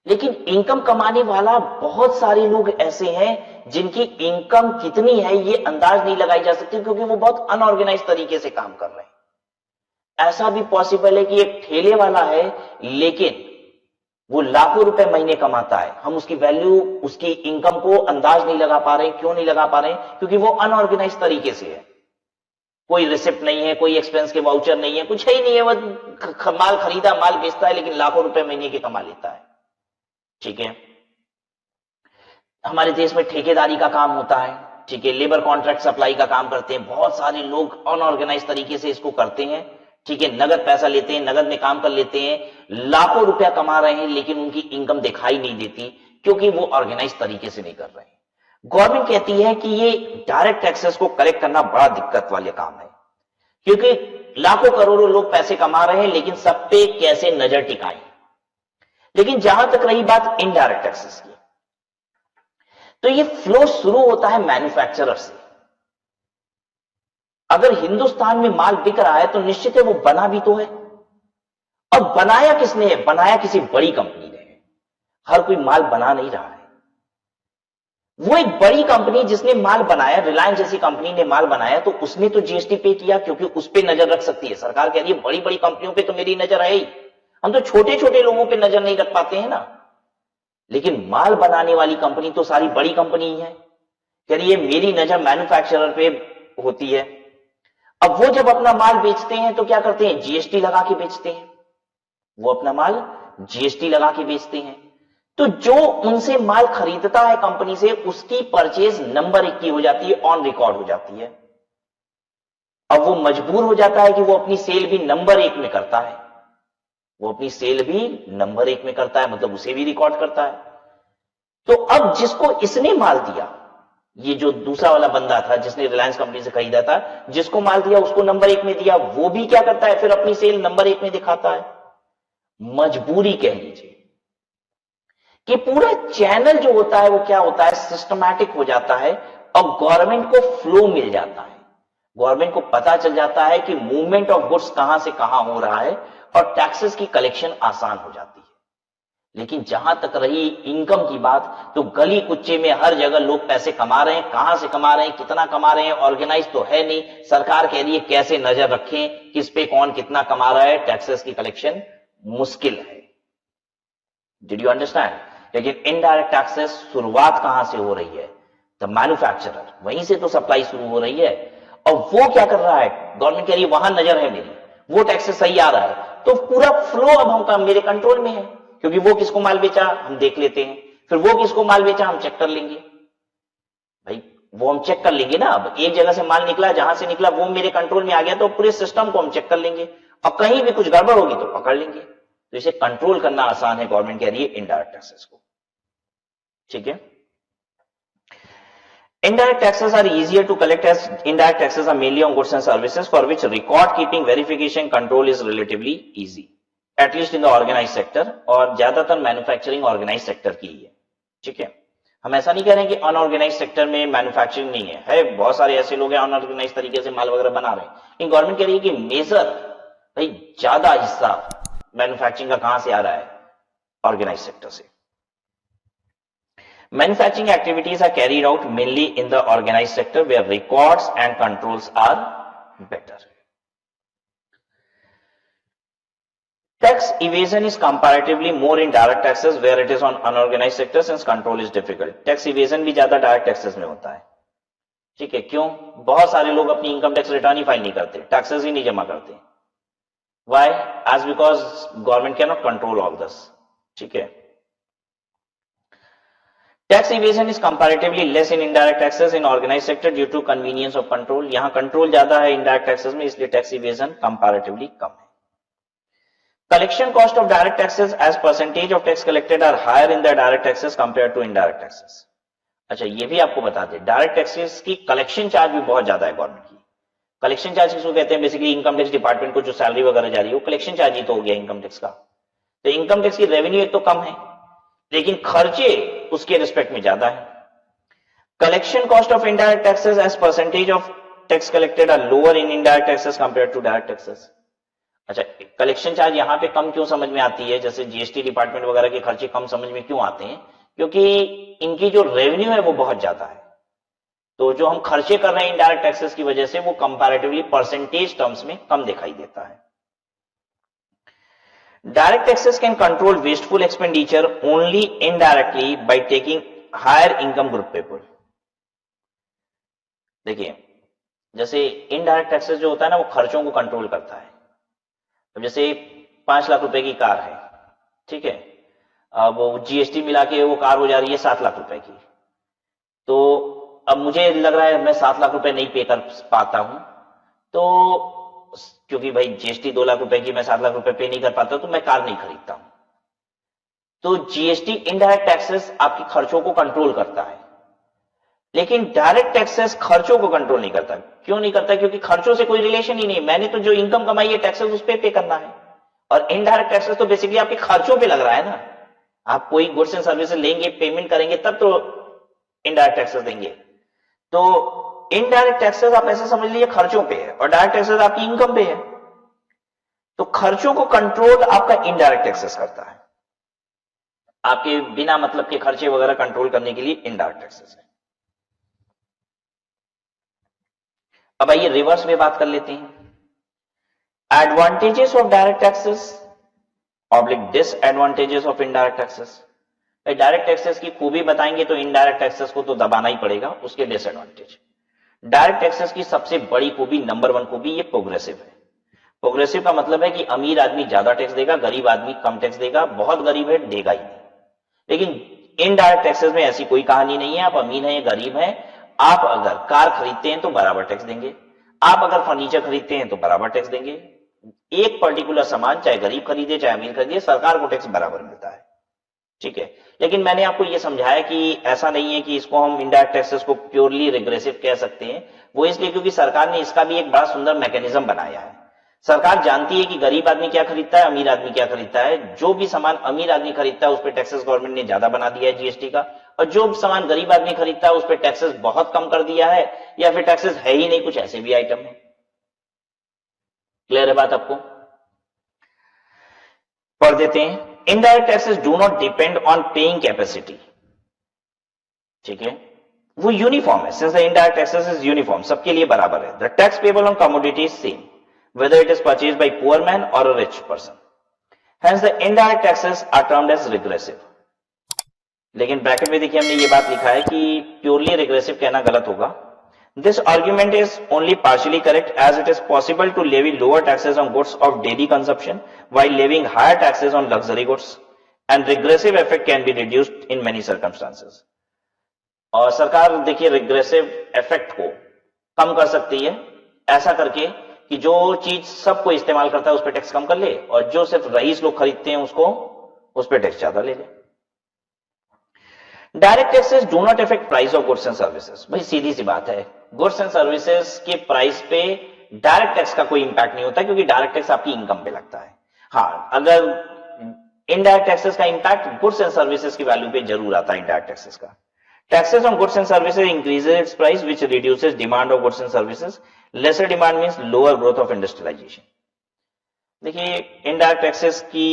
लेकिन इनकम कमाने वाला बहुत सारे लोग ऐसे हैं जिनकी इनकम कितनी है ये अंदाज नहीं लगाई जा सकती, क्योंकि वो बहुत अनऑर्गेनाइज तरीके से काम कर रहे हैं। ऐसा भी पॉसिबल है कि एक ठेले वाला है लेकिन वो लाखों रुपए महीने कमाता है, हम उसकी वैल्यू, उसकी इनकम को अंदाज नहीं लगा पा रहे हैं। क्यों नहीं लगा पा रहे हैं? क्योंकि वो अनऑर्गेनाइज तरीके से है, कोई रिसिप्ट नहीं है, कोई एक्सपेंस के वाउचर नहीं है, कुछ है ही नहीं है, वो माल खरीदा, माल बेचता है, लेकिन लाखों रुपए महीने के कमा लेता है, ठीक है। हमारे देश में ठेकेदारी का काम होता है, ठीक है, लेबर कॉन्ट्रैक्ट सप्लाई का काम करते हैं, बहुत सारे लोग अनऑर्गेनाइज तरीके से इसको करते हैं, ठीक है, नगद पैसा लेते हैं, नगद में काम कर लेते हैं, लाखों रुपया कमा रहे हैं, लेकिन उनकी इनकम दिखाई नहीं देती क्योंकि वो ऑर्गेनाइज तरीके से नहीं कर रहे हैं। गवर्नमेंट कहती है कि ये डायरेक्ट टैक्सेस को कलेक्ट करना बड़ा दिक्कत वाले काम है, क्योंकि लाखों करोड़ों लोग पैसे कमा रहे हैं, लेकिन सब पे कैसे नजर टिकाएं। लेकिन जहां तक रही बात इनडायरेक्ट टैक्सेस की, तो ये फ्लो शुरू होता है मैन्युफैक्चरर से। अगर हिंदुस्तान में माल बिक रहा है तो निश्चित है वो बना भी तो है, और बनाया किसने है? बनाया किसी बड़ी कंपनी ने है। हर कोई माल बना नहीं रहा है। वो एक बड़ी कंपनी जिसने माल बनाया, रिलायंस जैसी कंपनी ने माल बनाया, तो उसने तो जीएसटी पे किया, क्योंकि उस पे नजर रख सकती है। सरकार कह रही है बड़ी बड़ी कंपनियों पे तो मेरी नजर है ही, हम तो छोटे छोटे लोगों पे नजर नहीं रख पाते हैं ना। लेकिन माल बनाने वाली कंपनी तो सारी बड़ी कंपनी ही है, कह रही है मेरी नजर मैन्युफैक्चरर पे होती है। अब वो जब अपना माल बेचते हैं तो क्या करते हैं? जीएसटी लगा के बेचते हैं। वो अपना माल जीएसटी लगा के बेचते हैं, तो जो उनसे माल खरीदता है कंपनी से, उसकी परचेज नंबर 1 की हो जाती है, ऑन रिकॉर्ड हो जाती है। अब वो मजबूर हो जाता है कि वो अपनी सेल भी नंबर 1 में करता है, वो अपनी सेल भी नंबर 1 में करता है, मतलब उसे भी रिकॉर्ड करता है। तो अब जिसको इसने माल दिया ये जो दूसरा वाला बंदा था जिसने रिलायंस कंपनी से खरीदा था, जिसको माल दिया उसको नंबर 1 में दिया, वो भी क्या करता है, फिर अपनी सेल नंबर 1 में दिखाता है। मजबूरी कह लीजिए कि पूरा चैनल जो होता है वो क्या होता है, सिस्टमैटिक हो जाता है और गवर्नमेंट को फ्लो मिल जाता है। गवर्नमेंट को पता चल जाता है कि मूवमेंट ऑफ गुड्स कहां से कहां हो रहा है और टैक्सेस की कलेक्शन आसान हो जाती है। लेकिन जहां तक रही इनकम की बात, तो गली कुच्चे में हर जगह लोग पैसे कमा रहे हैं, कहां से कमा रहे हैं, कितना कमा रहे हैं, ऑर्गेनाइज तो है नहीं। सरकार कह रही है कैसे नजर रखें किस पे कौन कितना कमा रहा है, टैक्सेस की कलेक्शन मुश्किल है। Did you understand? लेकिन इनडायरेक्ट टैक्सेस शुरुआत कहां से हो रही है, द मैन्युफैक्चरर, वहीं से तो सप्लाई शुरू हो रही है। और वो क्या कर रहा है, गवर्नमेंट कह रही है वहां नजर है मेरी, वो टैक्सेस सही आ रहा है, तो पूरा फ्लो अब हम मेरे कंट्रोल में है, क्योंकि वो किसको माल बेचा हम देख लेते हैं, फिर वो किसको माल बेचा हम चेक कर लेंगे। भाई वो हम चेक कर लेंगे ना, अब एक जगह से माल निकला, जहां से निकला वो मेरे कंट्रोल में आ गया, तो पूरे सिस्टम को हम चेक कर लेंगे और कहीं भी कुछ गड़बड़ होगी तो पकड़ लेंगे। तो इसे कंट्रोल करना आसान है, गवर्नमेंट कह रही है इनडायरेक्ट टैक्सेस को। ठीक है, indirect taxes are easier to collect as indirect taxes are mainly on goods and services for which record keeping verification control is relatively easy, at least in the organized sector, और ज्यादातर manufacturing organise sector की ही है। ठीक है, हम ऐसा नहीं कह रहे हैं कि अनऑर्गेनाइज सेक्टर में मैन्युफैक्चरिंग नहीं है, बहुत सारे ऐसे लोग हैं अनऑर्गेनाइज तरीके से माल वगैरह बना रहे हैं, लेकिन गवर्नमेंट कह रही है कि मेजर भाई ज्यादा हिस्सा मैन्युफैक्चरिंग का कहां से आ रहा है, ऑर्गेनाइज सेक्टर से। Manufacturing activities are carried out mainly in the organized sector where records and controls are better. Tax evasion is comparatively more in direct taxes where it is on unorganized sector since control is difficult. Tax evasion भी ज्यादा direct taxes में होता है। ठीक है, क्यों? बहुत सारे लोग अपनी इनकम टैक्स रिटर्न ही फाइल नहीं करते, टैक्सेस ही नहीं जमा करते। Why? As because government cannot control all this. ठीक है, Tax evasion is comparatively less in indirect taxes in organized sector due to convenience of control. यहां कंट्रोल ज्यादा है indirect taxes में, इसलिए tax evasion comparatively कम है। Collection cost of direct taxes as percentage of tax collected are higher in the direct taxes compared to indirect taxes. अच्छा, ये भी आपको बता दें, डायरेक्ट टैक्सेस की कलेक्शन चार्ज भी बहुत ज्यादा है गवर्नमेंट की। कलेक्शन चार्ज किसको कहते हैं? बेसिकली इनकम टैक्स डिपार्टमेंट को जो सैलरी वगैरह जा रही है वो कलेक्शन चार्ज ही तो हो गया इनकम टैक्स का। तो इनकम टैक्स की रेवेन्यू एक तो कम है, लेकिन खर्चे उसके रिस्पेक्ट में ज्यादा है। Collection cost of indirect taxes as percentage of tax collected are lower in indirect taxes compare to direct taxes. अच्छा, कलेक्शन चार्ज यहां पे कम क्यों समझ में आती है, जैसे जीएसटी डिपार्टमेंट वगैरह के खर्चे कम समझ में क्यों आते हैं? क्योंकि इनकी जो रेवेन्यू है वो बहुत ज्यादा है, तो जो हम खर्चे कर रहे हैं इनडायरेक्ट टैक्सेस की वजह से वो कंपैरेटिवली परसेंटेज टर्म्स में कम दिखाई देता है। Direct taxes can control wasteful expenditure only indirectly by taking higher income group people. देखिए, जैसे इनडायरेक्ट टैक्सेस जो होता है ना वो खर्चों को कंट्रोल करता है। अब जैसे 5 लाख रुपए की कार है, ठीक है, अब जीएसटी मिला के वो कार हो जा रही है 7 लाख रुपए की, तो अब मुझे लग रहा है मैं 7 लाख रुपए नहीं पे कर पाता हूं, तो क्योंकि भाई जीएसटी 2 लाख रुपए की, मैं 7 लाख रुपए पे नहीं कर पाता, तो मैं कार नहीं खरीदता हूं। तो जीएसटी इनडायरेक्ट टैक्सेस आपकी खर्चों को कंट्रोल करता है, लेकिन डायरेक्ट टैक्सेस खर्चों को कंट्रोल नहीं करता। क्यों नहीं करता? क्योंकि खर्चों से कोई रिलेशन ही नहीं, मैंने तो जो इनकम कमाई है टैक्सेस उस पर पे करना है, और इनडायरेक्ट टैक्सेस तो बेसिकली आपके खर्चों पे लग रहा है ना। आप कोई गुड्स एंड सर्विसेज लेंगे, पेमेंट करेंगे, तब तो इनडायरेक्ट टैक्सेस देंगे। तो इनडायरेक्ट टैक्सेस आप ऐसे समझ लीजिए खर्चों पे है, और डायरेक्ट टैक्सेस आपकी इनकम पे है। तो खर्चों को कंट्रोल आपका इनडायरेक्ट टैक्सेस करता है, आपके बिना मतलब के खर्चे वगैरह कंट्रोल करने के लिए इनडायरेक्ट टैक्सेस है। अब आइए रिवर्स में बात कर लेते हैं। Advantages of direct taxes oblique disadvantages of indirect taxes. Direct taxes की खूबी बताएंगे तो इनडायरेक्ट टैक्सेस को तो दबाना ही पड़ेगा, उसके डिसएडवांटेज। डायरेक्ट टैक्सेस की सबसे बड़ी खूबी, नंबर 1 खूबी, ये प्रोग्रेसिव है। प्रोग्रेसिव का मतलब है कि अमीर आदमी ज्यादा टैक्स देगा, गरीब आदमी कम टैक्स देगा, बहुत गरीब है देगा ही नहीं। लेकिन इनडायरेक्ट टैक्सेस में ऐसी कोई कहानी नहीं है, आप अमीर हैं या गरीब हैं, आप अगर कार खरीदते हैं तो बराबर टैक्स देंगे, आप अगर फर्नीचर खरीदते हैं तो बराबर टैक्स देंगे। एक पर्टिकुलर सामान चाहे गरीब खरीदे चाहे अमीर खरीदे, सरकार को टैक्स बराबर मिलता है। ठीक है। लेकिन मैंने आपको ये समझाया कि ऐसा नहीं है कि इसको हम इनडायरेक्ट टैक्सेस को प्योरली रिग्रेसिव कह सकते हैं। वो इसलिए क्योंकि सरकार ने इसका भी एक बड़ा सुंदर मैकेनिज्म बनाया है। सरकार जानती है कि गरीब आदमी क्या खरीदता है, अमीर आदमी क्या खरीदता है। जो भी सामान अमीर आदमी खरीदता है उस पर टैक्सेस गवर्नमेंट ने ज्यादा बना दिया है जीएसटी का, और जो सामान गरीब आदमी खरीदता है उस पर टैक्सेस बहुत कम कर दिया है, या फिर टैक्सेस है ही नहीं, कुछ ऐसे भी आइटम है। क्लियर है बात आपको? पढ़ देते हैं। Indirect taxes do not depend on paying capacity, ठीक है, वो यूनिफॉर्म है। Since the indirect taxes is uniform, सबके लिए बराबर है। The tax payable on commodity is same whether it is purchased by poor man or a rich person. Hence the indirect taxes are termed as regressive. लेकिन bracket में देखिए हमने ये बात लिखा है कि प्योरली रिग्रेसिव कहना गलत होगा। This argument is only partially correct as it is possible to levy lower taxes on goods of daily consumption while levying higher taxes on luxury goods, and regressive effect can be reduced in many circumstances. और सरकार देखिए regressive effect को कम कर सकती है ऐसा करके कि जो चीज सबको इस्तेमाल करता है उस पर टैक्स कम कर ले, और जो सिर्फ रईस लोग खरीदते हैं उसको उस पर टैक्स ज्यादा ले ले। Direct taxes do not affect price of goods and services. भाई सीधी सी बात है, गुड्स एंड सर्विसेज के प्राइस पे डायरेक्ट टैक्स का कोई इंपैक्ट नहीं होता क्योंकि डायरेक्ट टैक्स आपकी इनकम पे लगता है। हाँ, अगर इनडायरेक्ट टैक्सेस का इंपैक्ट गुड्स एंड सर्विसेज की वैल्यू पे जरूर आता है इनडायरेक्ट टैक्सेस का। Taxes on goods and services increases its price, which reduces demand of goods and services. Lesser demand means lower growth of industrialization. देखिए indirect taxes की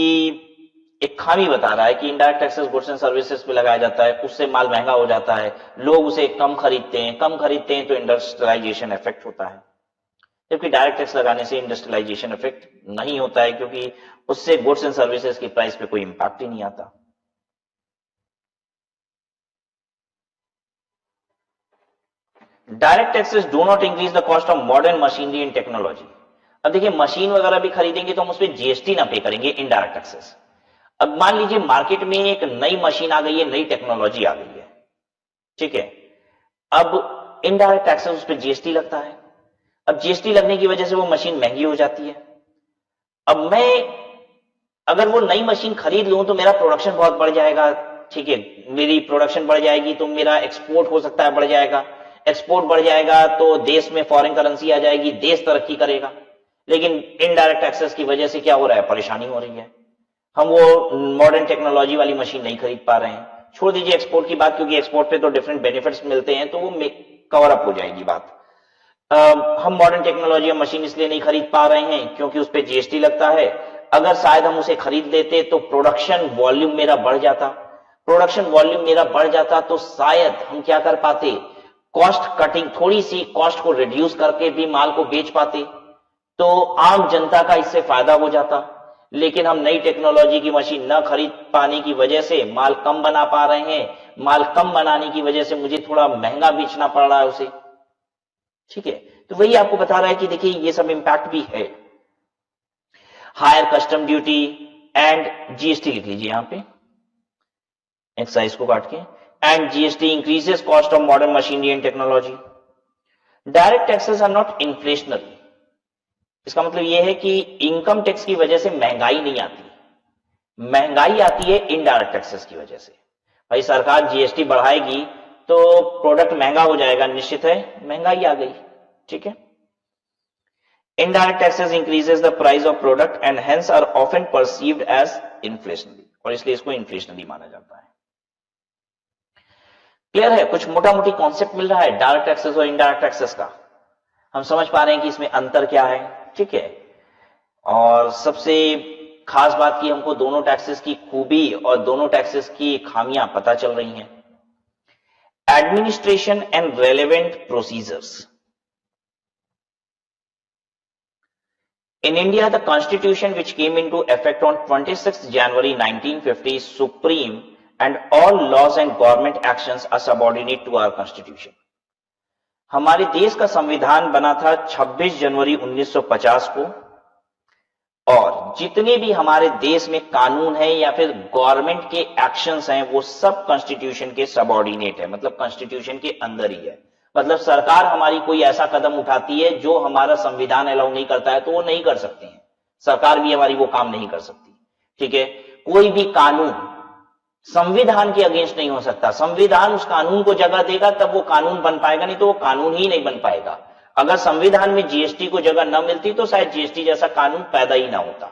एक खामी बता रहा है कि indirect taxes goods and services पे लगाया जाता है, उससे माल महंगा हो जाता है, लोग उसे कम खरीदते हैं तो इंडस्ट्रियलाइजेशन इफेक्ट होता है। जबकि डायरेक्ट टैक्स लगाने से इंडस्ट्रियलाइजेशन इफेक्ट नहीं होता है क्योंकि उससे गुड्स एंड सर्विसेज की प्राइस पे कोई इंपैक्ट ही नहीं आता। Direct taxes do not increase the cost of modern machinery and technology. अब देखिए मशीन वगैरह भी खरीदेंगे तो हम उस पर जीएसटी ना पे करेंगे, इनडायरेक्ट टैक्सेस। अब मान लीजिए मार्केट में एक नई मशीन आ गई है, नई टेक्नोलॉजी आ गई है, ठीक है, अब इनडायरेक्ट टैक्सेस उस पर जीएसटी लगता है। अब जीएसटी लगने की वजह से वो मशीन महंगी हो जाती है। अब मैं अगर वो नई मशीन खरीद लूं तो मेरा प्रोडक्शन बहुत बढ़ जाएगा, ठीक है, मेरी प्रोडक्शन बढ़ जाएगी तो मेरा एक्सपोर्ट हो सकता है बढ़ जाएगा, एक्सपोर्ट बढ़ जाएगा तो देश में फॉरेन करेंसी आ जाएगी, देश तरक्की करेगा। लेकिन इनडायरेक्ट टैक्सेस की वजह से क्या हो रहा है, परेशानी हो रही है, हम वो मॉडर्न टेक्नोलॉजी वाली मशीन नहीं खरीद पा रहे हैं। छोड़ दीजिए एक्सपोर्ट की बात, क्योंकि एक्सपोर्ट पे तो डिफरेंट बेनिफिट्स मिलते हैं तो वो कवर अप हो जाएगी बात। हम मॉडर्न टेक्नोलॉजी मशीन इसलिए नहीं खरीद पा रहे हैं क्योंकि उस पर जीएसटी लगता है। अगर शायद हम उसे खरीद लेते तो प्रोडक्शन वॉल्यूम मेरा बढ़ जाता, प्रोडक्शन वॉल्यूम मेरा बढ़ जाता तो शायद हम क्या कर पाते, कॉस्ट कटिंग, थोड़ी सी कॉस्ट को रिड्यूस करके भी माल को बेच पाते, तो आम जनता का इससे फायदा हो जाता। लेकिन हम नई टेक्नोलॉजी की मशीन न खरीद पाने की वजह से माल कम बना पा रहे हैं, माल कम बनाने की वजह से मुझे थोड़ा महंगा बेचना पड़ रहा है उसे, ठीक है। तो वही आपको बता रहा है कि देखिए ये सब इंपैक्ट भी है। Higher custom duty and GST लिख लीजिए यहां पे एक्साइज को काट के, and GST increases cost of modern machinery and technology. Direct taxes are not inflationary. इसका मतलब यह है कि इनकम टैक्स की वजह से महंगाई नहीं आती, महंगाई आती है इनडायरेक्ट टैक्सेस की वजह से। भाई सरकार जीएसटी बढ़ाएगी तो प्रोडक्ट महंगा हो जाएगा, निश्चित है महंगाई आ गई, ठीक है। Indirect taxes increases the price of product and hence are often perceived as inflationary, और इसलिए इसको इन्फ्लेशनरी माना जाता है। क्लियर है, कुछ मोटा मोटी कॉन्सेप्ट मिल रहा है डायरेक्ट टैक्सेस और इनडायरेक्ट टैक्सेस का, हम समझ पा रहे हैं कि इसमें अंतर क्या है, ठीक है। और सबसे खास बात की हमको दोनों टैक्सेस की खूबी और दोनों टैक्सेस की खामियां पता चल रही हैं। Administration and relevant procedures. In India, the constitution which came into effect on 26 January 1950 is supreme and all laws and government actions are subordinate to our constitution. हमारे देश का संविधान बना था 26 जनवरी 1950 को, और जितने भी हमारे देश में कानून है या फिर गवर्नमेंट के एक्शंस हैं वो सब कॉन्स्टिट्यूशन के सबऑर्डिनेट है, मतलब कॉन्स्टिट्यूशन के अंदर ही है। मतलब सरकार हमारी कोई ऐसा कदम उठाती है जो हमारा संविधान अलाउ नहीं करता है तो वो नहीं कर सकते हैं, सरकार भी हमारी वो काम नहीं कर सकती, ठीक है। कोई भी कानून संविधान के अगेंस्ट नहीं हो सकता। संविधान उस कानून को जगह देगा तब वो कानून बन पाएगा, नहीं तो वो कानून ही नहीं बन पाएगा। अगर संविधान में जीएसटी को जगह न मिलती तो शायद जीएसटी जैसा कानून पैदा ही ना होता।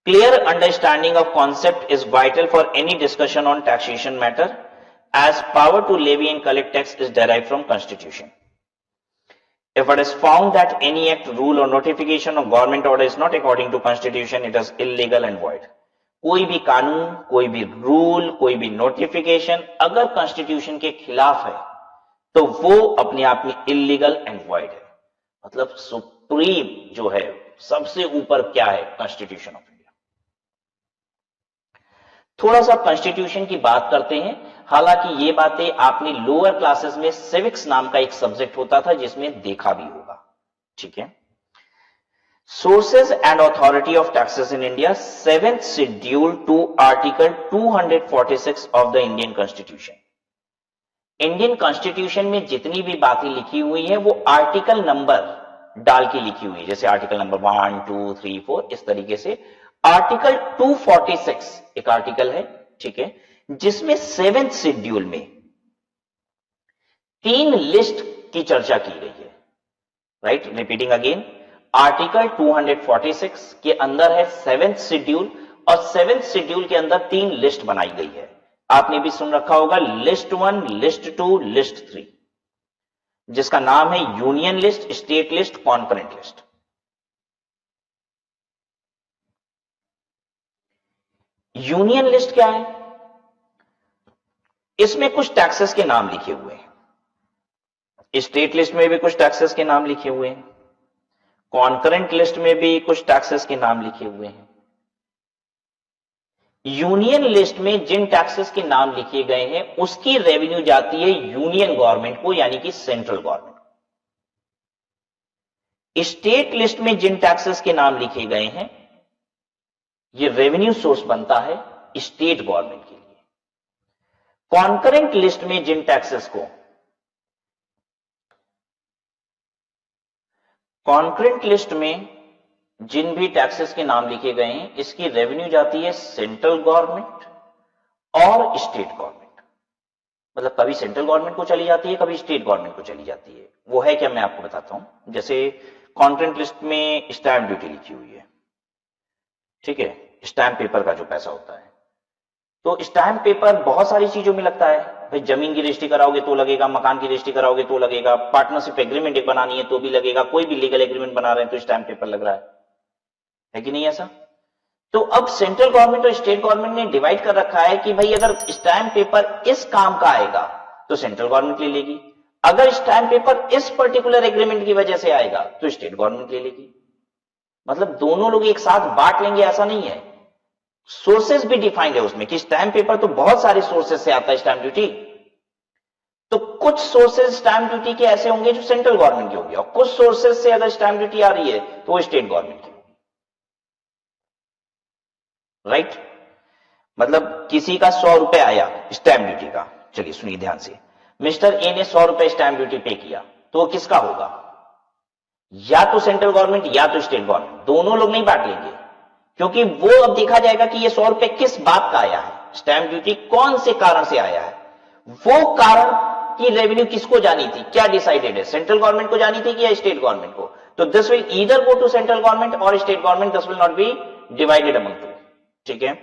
Clear understanding of concept is vital for any discussion on taxation matter, as power to levy and collect tax is derived from Constitution. If it is found that any act, rule or notification of government order is not according to Constitution, it is illegal and void. कोई भी कानून, कोई भी rule, कोई भी notification अगर constitution के खिलाफ है तो वो अपने आप में इलीगल एंड वॉइड है। मतलब सुप्रीम जो है, सबसे ऊपर क्या है? Constitution of India. थोड़ा सा कॉन्स्टिट्यूशन की बात करते हैं। हालांकि ये बातें आपने लोअर क्लासेस में सिविक्स नाम का एक सब्जेक्ट होता था जिसमें देखा भी होगा, ठीक है। Sources and authority of taxes in India, 7th schedule to article 246 of the Indian constitution. Indian constitution में जितनी भी बातें लिखी हुई है वो आर्टिकल नंबर डाल के लिखी हुई है, जैसे आर्टिकल नंबर 1, 2, 3, 4 इस तरीके से। आर्टिकल 246 एक आर्टिकल है, ठीक है, जिसमें 7th शेड्यूल में 3 लिस्ट की चर्चा की गई है। राइट, रिपीटिंग अगेन, आर्टिकल 246 के अंदर है 7th शेड्यूल और 7th शेड्यूल के अंदर 3 लिस्ट बनाई गई है। आपने भी सुन रखा होगा, लिस्ट 1, लिस्ट 2, लिस्ट 3, जिसका नाम है union list, state list, concurrent list. Union list क्या है? इसमें कुछ टैक्सेस के नाम लिखे हुए हैं। स्टेट लिस्ट में भी कुछ टैक्सेस के नाम लिखे हुए हैं। कॉन्करेंट लिस्ट में भी कुछ टैक्सेस के नाम लिखे हुए हैं। यूनियन लिस्ट में जिन टैक्सेस के नाम लिखे गए हैं उसकी रेवेन्यू जाती है यूनियन गवर्नमेंट को, यानी कि सेंट्रल गवर्नमेंट को। स्टेट लिस्ट में जिन टैक्सेस के नाम लिखे गए हैं ये रेवेन्यू सोर्स बनता है स्टेट गवर्नमेंट के लिए। कॉन्करेंट लिस्ट में जिन टैक्सेस को, कॉन्करेंट लिस्ट में जिन भी टैक्सेस के नाम लिखे गए हैं इसकी रेवेन्यू जाती है सेंट्रल गवर्नमेंट और स्टेट गवर्नमेंट। मतलब कभी सेंट्रल गवर्नमेंट को चली जाती है, कभी स्टेट गवर्नमेंट को चली जाती है। वो है क्या, मैं आपको बताता हूं। जैसे कॉन्करेंट लिस्ट में स्टैंप ड्यूटी लिखी हुई है, ठीक है, स्टैंप पेपर का जो पैसा होता है। तो स्टैंप पेपर बहुत सारी चीजों में लगता है। भाई जमीन की रजिस्ट्री कराओगे तो लगेगा, मकान की रजिस्ट्री कराओगे तो लगेगा, पार्टनरशिप एग्रीमेंट एक बनानी है तो भी लगेगा, कोई भी लीगल एग्रीमेंट बना रहे हैं तो स्टैंप पेपर लग रहा है कि नहीं ऐसा? तो अब सेंट्रल गवर्नमेंट और स्टेट गवर्नमेंट ने डिवाइड कर रखा है कि भाई अगर स्टैंप पेपर इस काम का आएगा तो सेंट्रल गवर्नमेंट ले लेगी, अगर स्टैंप पेपर इस पर्टिकुलर एग्रीमेंट की वजह से आएगा तो स्टेट गवर्नमेंट ले लेगी। मतलब दोनों लोग एक साथ बांट लेंगे ऐसा नहीं है। सोर्सेस भी डिफाइंड है उसमें कि स्टैंप पेपर तो बहुत सारे सोर्सेस से आता है स्टैंप ड्यूटी, तो कुछ सोर्सेस स्टैंप ड्यूटी के ऐसे होंगे जो सेंट्रल गवर्नमेंट के होंगे और कुछ सोर्सेस से अगर स्टैंप ड्यूटी आ रही है तो वो स्टेट गवर्नमेंट की होगी। राइट, मतलब किसी का 100 रुपए आया स्टैंप ड्यूटी का, चलिए सुनिए ध्यान से, मिस्टर ए ने 100 रुपए स्टैंप ड्यूटी पे किया तो वो किसका होगा? या तो सेंट्रल गवर्नमेंट या तो स्टेट गवर्नमेंट, दोनों लोग नहीं बांट लेंगे, क्योंकि वो अब देखा जाएगा कि ये 100 रुपए किस बात का आया है, स्टैंप ड्यूटी कौन से कारण से आया है, वो कारण की रेवेन्यू किसको जानी थी, क्या डिसाइडेड है, सेंट्रल गवर्नमेंट को जानी थी या स्टेट गवर्नमेंट को? तो this will either go to central government और state government, this will not be divided among two. ठीक है,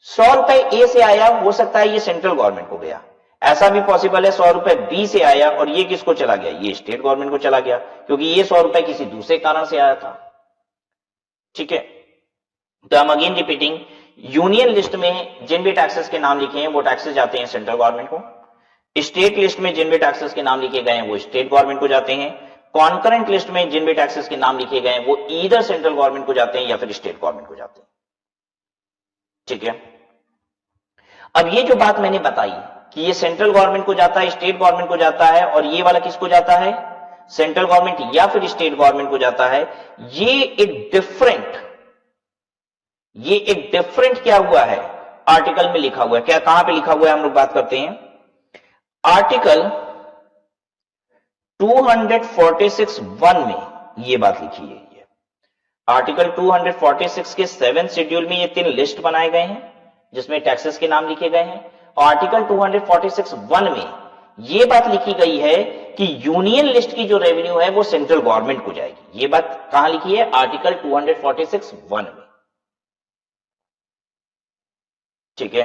100 रुपए ए से आया, हो सकता है ये सेंट्रल गवर्नमेंट को गया, ऐसा भी पॉसिबल है 100 रुपए बी से आया और ये किसको चला गया, ये स्टेट गवर्नमेंट को चला गया, क्योंकि ये 100 रुपए किसी दूसरे कारण से आया था। ठीक है, तो हम अगेन रिपीटिंग, यूनियन लिस्ट में जिन भी टैक्सेस के नाम लिखे हैं वो टैक्सेस जाते हैं सेंट्रल गवर्नमेंट को, स्टेट लिस्ट में जिन भी टैक्सेस के नाम लिखे गए हैं वो स्टेट गवर्नमेंट को जाते हैं, कॉन्करेंट लिस्ट में जिन भी टैक्सेस के नाम लिखे गए हैं वो ईदर सेंट्रल गवर्नमेंट को जाते हैं या फिर स्टेट गवर्नमेंट को जाते हैं। ठीक है, अब ये जो बात मैंने बताई कि ये सेंट्रल गवर्नमेंट को जाता है, स्टेट गवर्नमेंट को जाता है, और ये वाला किसको जाता है, सेंट्रल गवर्नमेंट या फिर स्टेट गवर्नमेंट को जाता है, ये एक डिफरेंट क्या हुआ है, आर्टिकल में लिखा हुआ है। क्या, कहां पे लिखा हुआ है, हम लोग बात करते हैं आर्टिकल 246(1) में ये बात लिखी है। ये आर्टिकल 246 के 7th शेड्यूल में ये 3 लिस्ट बनाए गए हैं, जिसमें टैक्सेस के नाम लिखे गए हैं, और आर्टिकल 246(1) में ये बात लिखी गई है कि यूनियन लिस्ट की जो रेवेन्यू है वो सेंट्रल गवर्नमेंट को जाएगी। ये बात कहां लिखी है? आर्टिकल 246(1) में। ठीक है।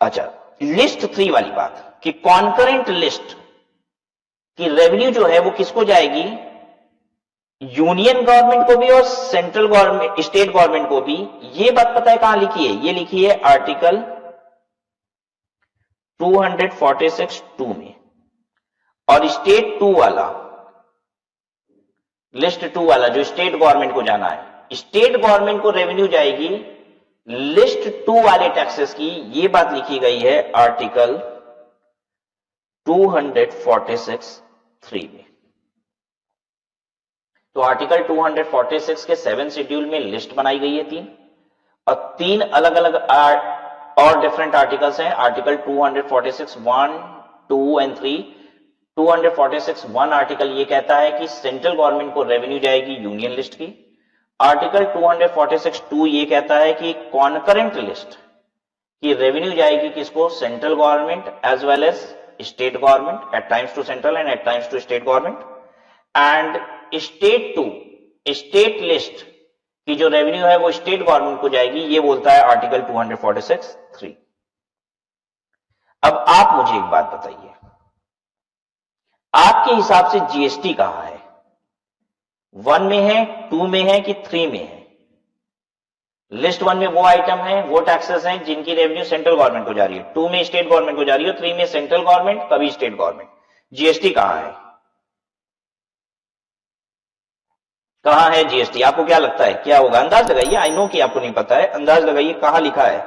अच्छा, लिस्ट 3 वाली बात कि कॉन्करेंट लिस्ट की रेवेन्यू जो है वो किसको जाएगी? यूनियन गवर्नमेंट को भी और सेंट्रल गवर्नमेंट, स्टेट गवर्नमेंट को भी। ये बात पता है कहां लिखी है? ये लिखी है आर्टिकल 246(2) में। और स्टेट 2 वाला, लिस्ट 2 वाला जो स्टेट गवर्नमेंट को जाना है, स्टेट गवर्नमेंट को रेवेन्यू जाएगी लिस्ट 2 वाले टैक्सेस की। ये बात लिखी गई है आर्टिकल 246(3) में। तो आर्टिकल 246 के 7 शेड्यूल में लिस्ट बनाई गई है 3, और 3 अलग अलग और डिफरेंट आर्टिकल्स हैं। Article 246(1), 2 and 3। 246(1) आर्टिकल ये कहता है कि सेंट्रल गवर्नमेंट को रेवेन्यू जाएगी यूनियन लिस्ट की। आर्टिकल 246(2) ये कहता है कि कॉन्करेंट लिस्ट की रेवेन्यू जाएगी किसको? Central government as well as state government, at times to central and at times to state government. And state 2, state list की जो रेवेन्यू है वो स्टेट गवर्नमेंट को जाएगी, ये बोलता है आर्टिकल 246(3). अब आप मुझे एक बात बताइए, आपके हिसाब से जीएसटी कहां है? 1 में है, 2 में है कि 3 में है? लिस्ट 1 में वो आइटम है, वो टैक्सेस हैं जिनकी रेवेन्यू सेंट्रल गवर्नमेंट को जा रही है, 2 में स्टेट गवर्नमेंट को जा रही है, 3 में सेंट्रल गवर्नमेंट, कभी स्टेट गवर्नमेंट। जीएसटी कहां है? कहां है जीएसटी? आपको क्या लगता है क्या होगा? अंदाज लगाइए। आई नो कि आपको नहीं पता है, अंदाज लगाइए कहां लिखा है।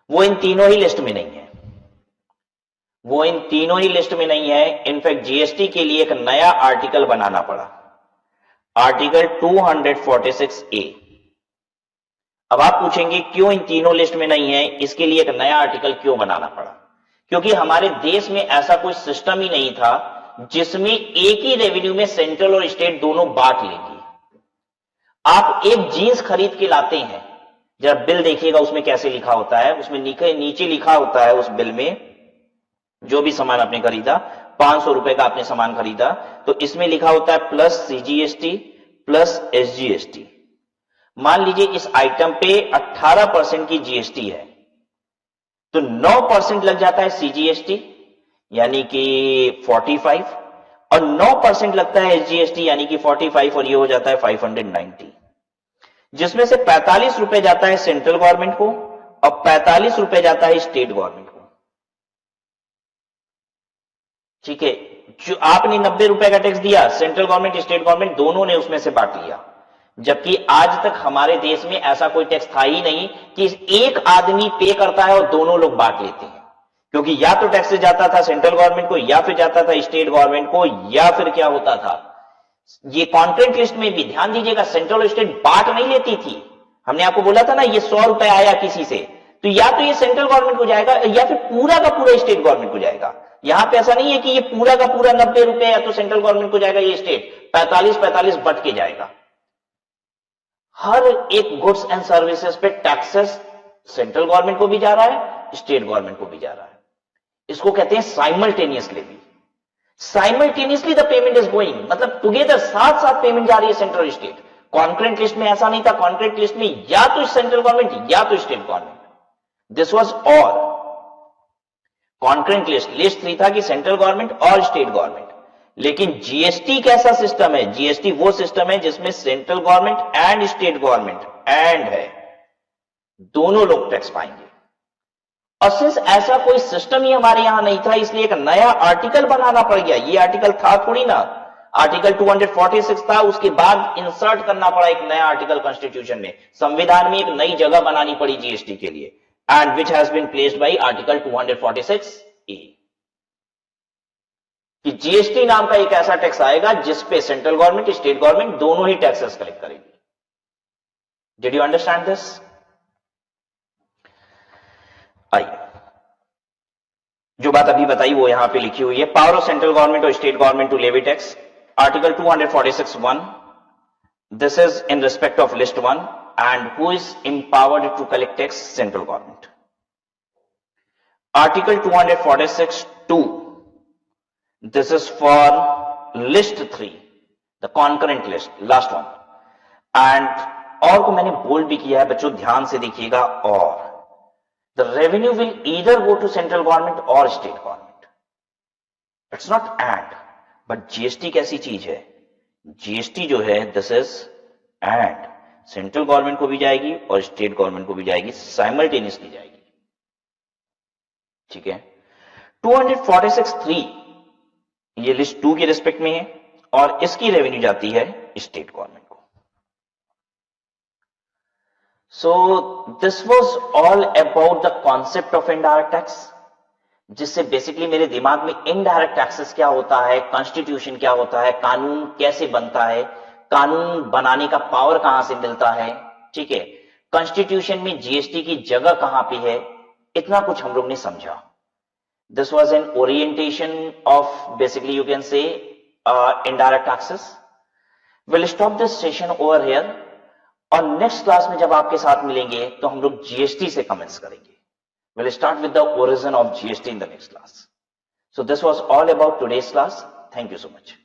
वो इन तीनों ही लिस्ट में नहीं है, वो इन तीनों ही लिस्ट में नहीं है। इनफैक्ट जीएसटी के लिए एक नया आर्टिकल बनाना पड़ा, आर्टिकल 246(a). अब आप पूछेंगे क्यों इन तीनों लिस्ट में नहीं है, इसके लिए एक नया आर्टिकल क्यों बनाना पड़ा? क्योंकि हमारे देश में ऐसा कोई सिस्टम ही नहीं था जिसमें एक ही रेवेन्यू में सेंट्रल और स्टेट दोनों बांट लेंगी। आप एक जीन्स खरीद के लाते हैं, जब बिल देखिएगा उसमें कैसे लिखा होता है, उसमें नीचे लिखा होता है उस बिल में, जो भी सामान आपने खरीदा, 500 रुपए का आपने सामान खरीदा, तो इसमें लिखा होता है प्लस सीजीएसटी प्लस एसजीएसटी। मान लीजिए इस आइटम पे 18% की जीएसटी है, तो 9% लग जाता है सीजीएसटी यानी कि 45, और 9% लगता है एसजीएसटी यानी कि 45, और ये हो जाता है 590, जिसमें से 45 रुपए जाता है सेंट्रल गवर्नमेंट को और 45 रुपए जाता है स्टेट गवर्नमेंट को। ठीक है, जो आपने 90 रुपए का टैक्स दिया, सेंट्रल गवर्नमेंट स्टेट गवर्नमेंट दोनों ने उसमें से बांट लिया। जबकि आज तक हमारे देश में ऐसा कोई टैक्स था ही नहीं कि एक आदमी पे करता है और दोनों लोग बांट लेते हैं, क्योंकि या तो टैक्स जाता था सेंट्रल गवर्नमेंट को, या फिर जाता था स्टेट गवर्नमेंट को, या फिर क्या होता था, ये कॉन्ट्रैक्ट लिस्ट में भी ध्यान दीजिएगा, सेंट्रल और स्टेट बांट नहीं लेती थी। हमने आपको बोला था ना, ये 100 रुपए आया किसी से, तो या तो ये सेंट्रल गवर्नमेंट को जाएगा या फिर पूरा का पूरा स्टेट गवर्नमेंट को जाएगा। यहां पे ऐसा नहीं है कि ये पूरा का पूरा 90 रुपए या तो सेंट्रल गवर्नमेंट को जाएगा, ये स्टेट 45 बट के जाएगा। हर एक गुड्स एंड सर्विसेज पे टैक्सेस सेंट्रल गवर्नमेंट को भी जा रहा है, स्टेट गवर्नमेंट को भी जा रहा है। इसको कहते हैं साइमल्टेनियसली भी, simultaneously the payment is going, मतलब टुगेदर, साथ साथ पेमेंट जा रही है सेंट्रल और स्टेट। कॉन्करेंट लिस्ट में ऐसा नहीं था, कॉन्करेंट लिस्ट में या तो सेंट्रल गवर्नमेंट या तो state government, this was all. Concurrent list 3 था कि सेंट्रल गवर्नमेंट और स्टेट गवर्नमेंट। लेकिन जीएसटी कैसा सिस्टम है? जीएसटी वो सिस्टम है जिसमें central government and state government and है, दोनों लोग टैक्स पाएंगे। और सिंस ऐसा कोई सिस्टम ही हमारे यहां नहीं था, इसलिए एक नया आर्टिकल बनाना पड़ गया। ये आर्टिकल था थोड़ी ना, आर्टिकल 246 था, उसके बाद इंसर्ट करना पड़ा एक नया आर्टिकल कॉन्स्टिट्यूशन में, संविधान में एक नई जगह बनानी पड़ी जीएसटी के लिए, and which has been placed by article 246(a) कि जीएसटी नाम का एक ऐसा टैक्स आएगा जिसपे सेंट्रल गवर्नमेंट स्टेट गवर्नमेंट दोनों ही टैक्सेस कलेक्ट करेगी। Did you understand this? आइए, जो बात अभी बताई वो यहां पे लिखी हुई है, पावर ऑफ सेंट्रल गवर्नमेंट और state government to levy tax, article 246(1), This is in respect of list 1, and who is empowered to collect tax? Central government. Article 246(2). This is for list 3, the concurrent list, last one. And और को मैंने bold भी किया है बच्चों, ध्यान से देखिएगा, और the revenue will either go to central government or state government. It's not and, but GST कैसी चीज है? GST जो है, this is and, central government को भी जाएगी और स्टेट गवर्नमेंट को भी जाएगी, साइमल्टेनियसली जाएगी, ठीक है। 246(3) ये लिस्ट 2 के रिस्पेक्ट में है और इसकी रेवेन्यू जाती है स्टेट गवर्नमेंट को। So this was all about the concept of indirect tax, जिससे बेसिकली मेरे दिमाग में इनडायरेक्ट टैक्सेस क्या होता है, कॉन्स्टिट्यूशन क्या होता है, कानून कैसे बनता है, कानून बनाने का पावर कहां से मिलता है, ठीक है, कॉन्स्टिट्यूशन में जीएसटी की जगह कहां पे है, इतना कुछ हम लोग ने समझा। This was an orientation of basically you can say indirect taxes. Will stop this session over here, और नेक्स्ट क्लास में जब आपके साथ मिलेंगे तो हम लोग जीएसटी से कमेंट्स करेंगे। Will start with the origin of GST in the next class. So this was all about today's class. Thank you so much.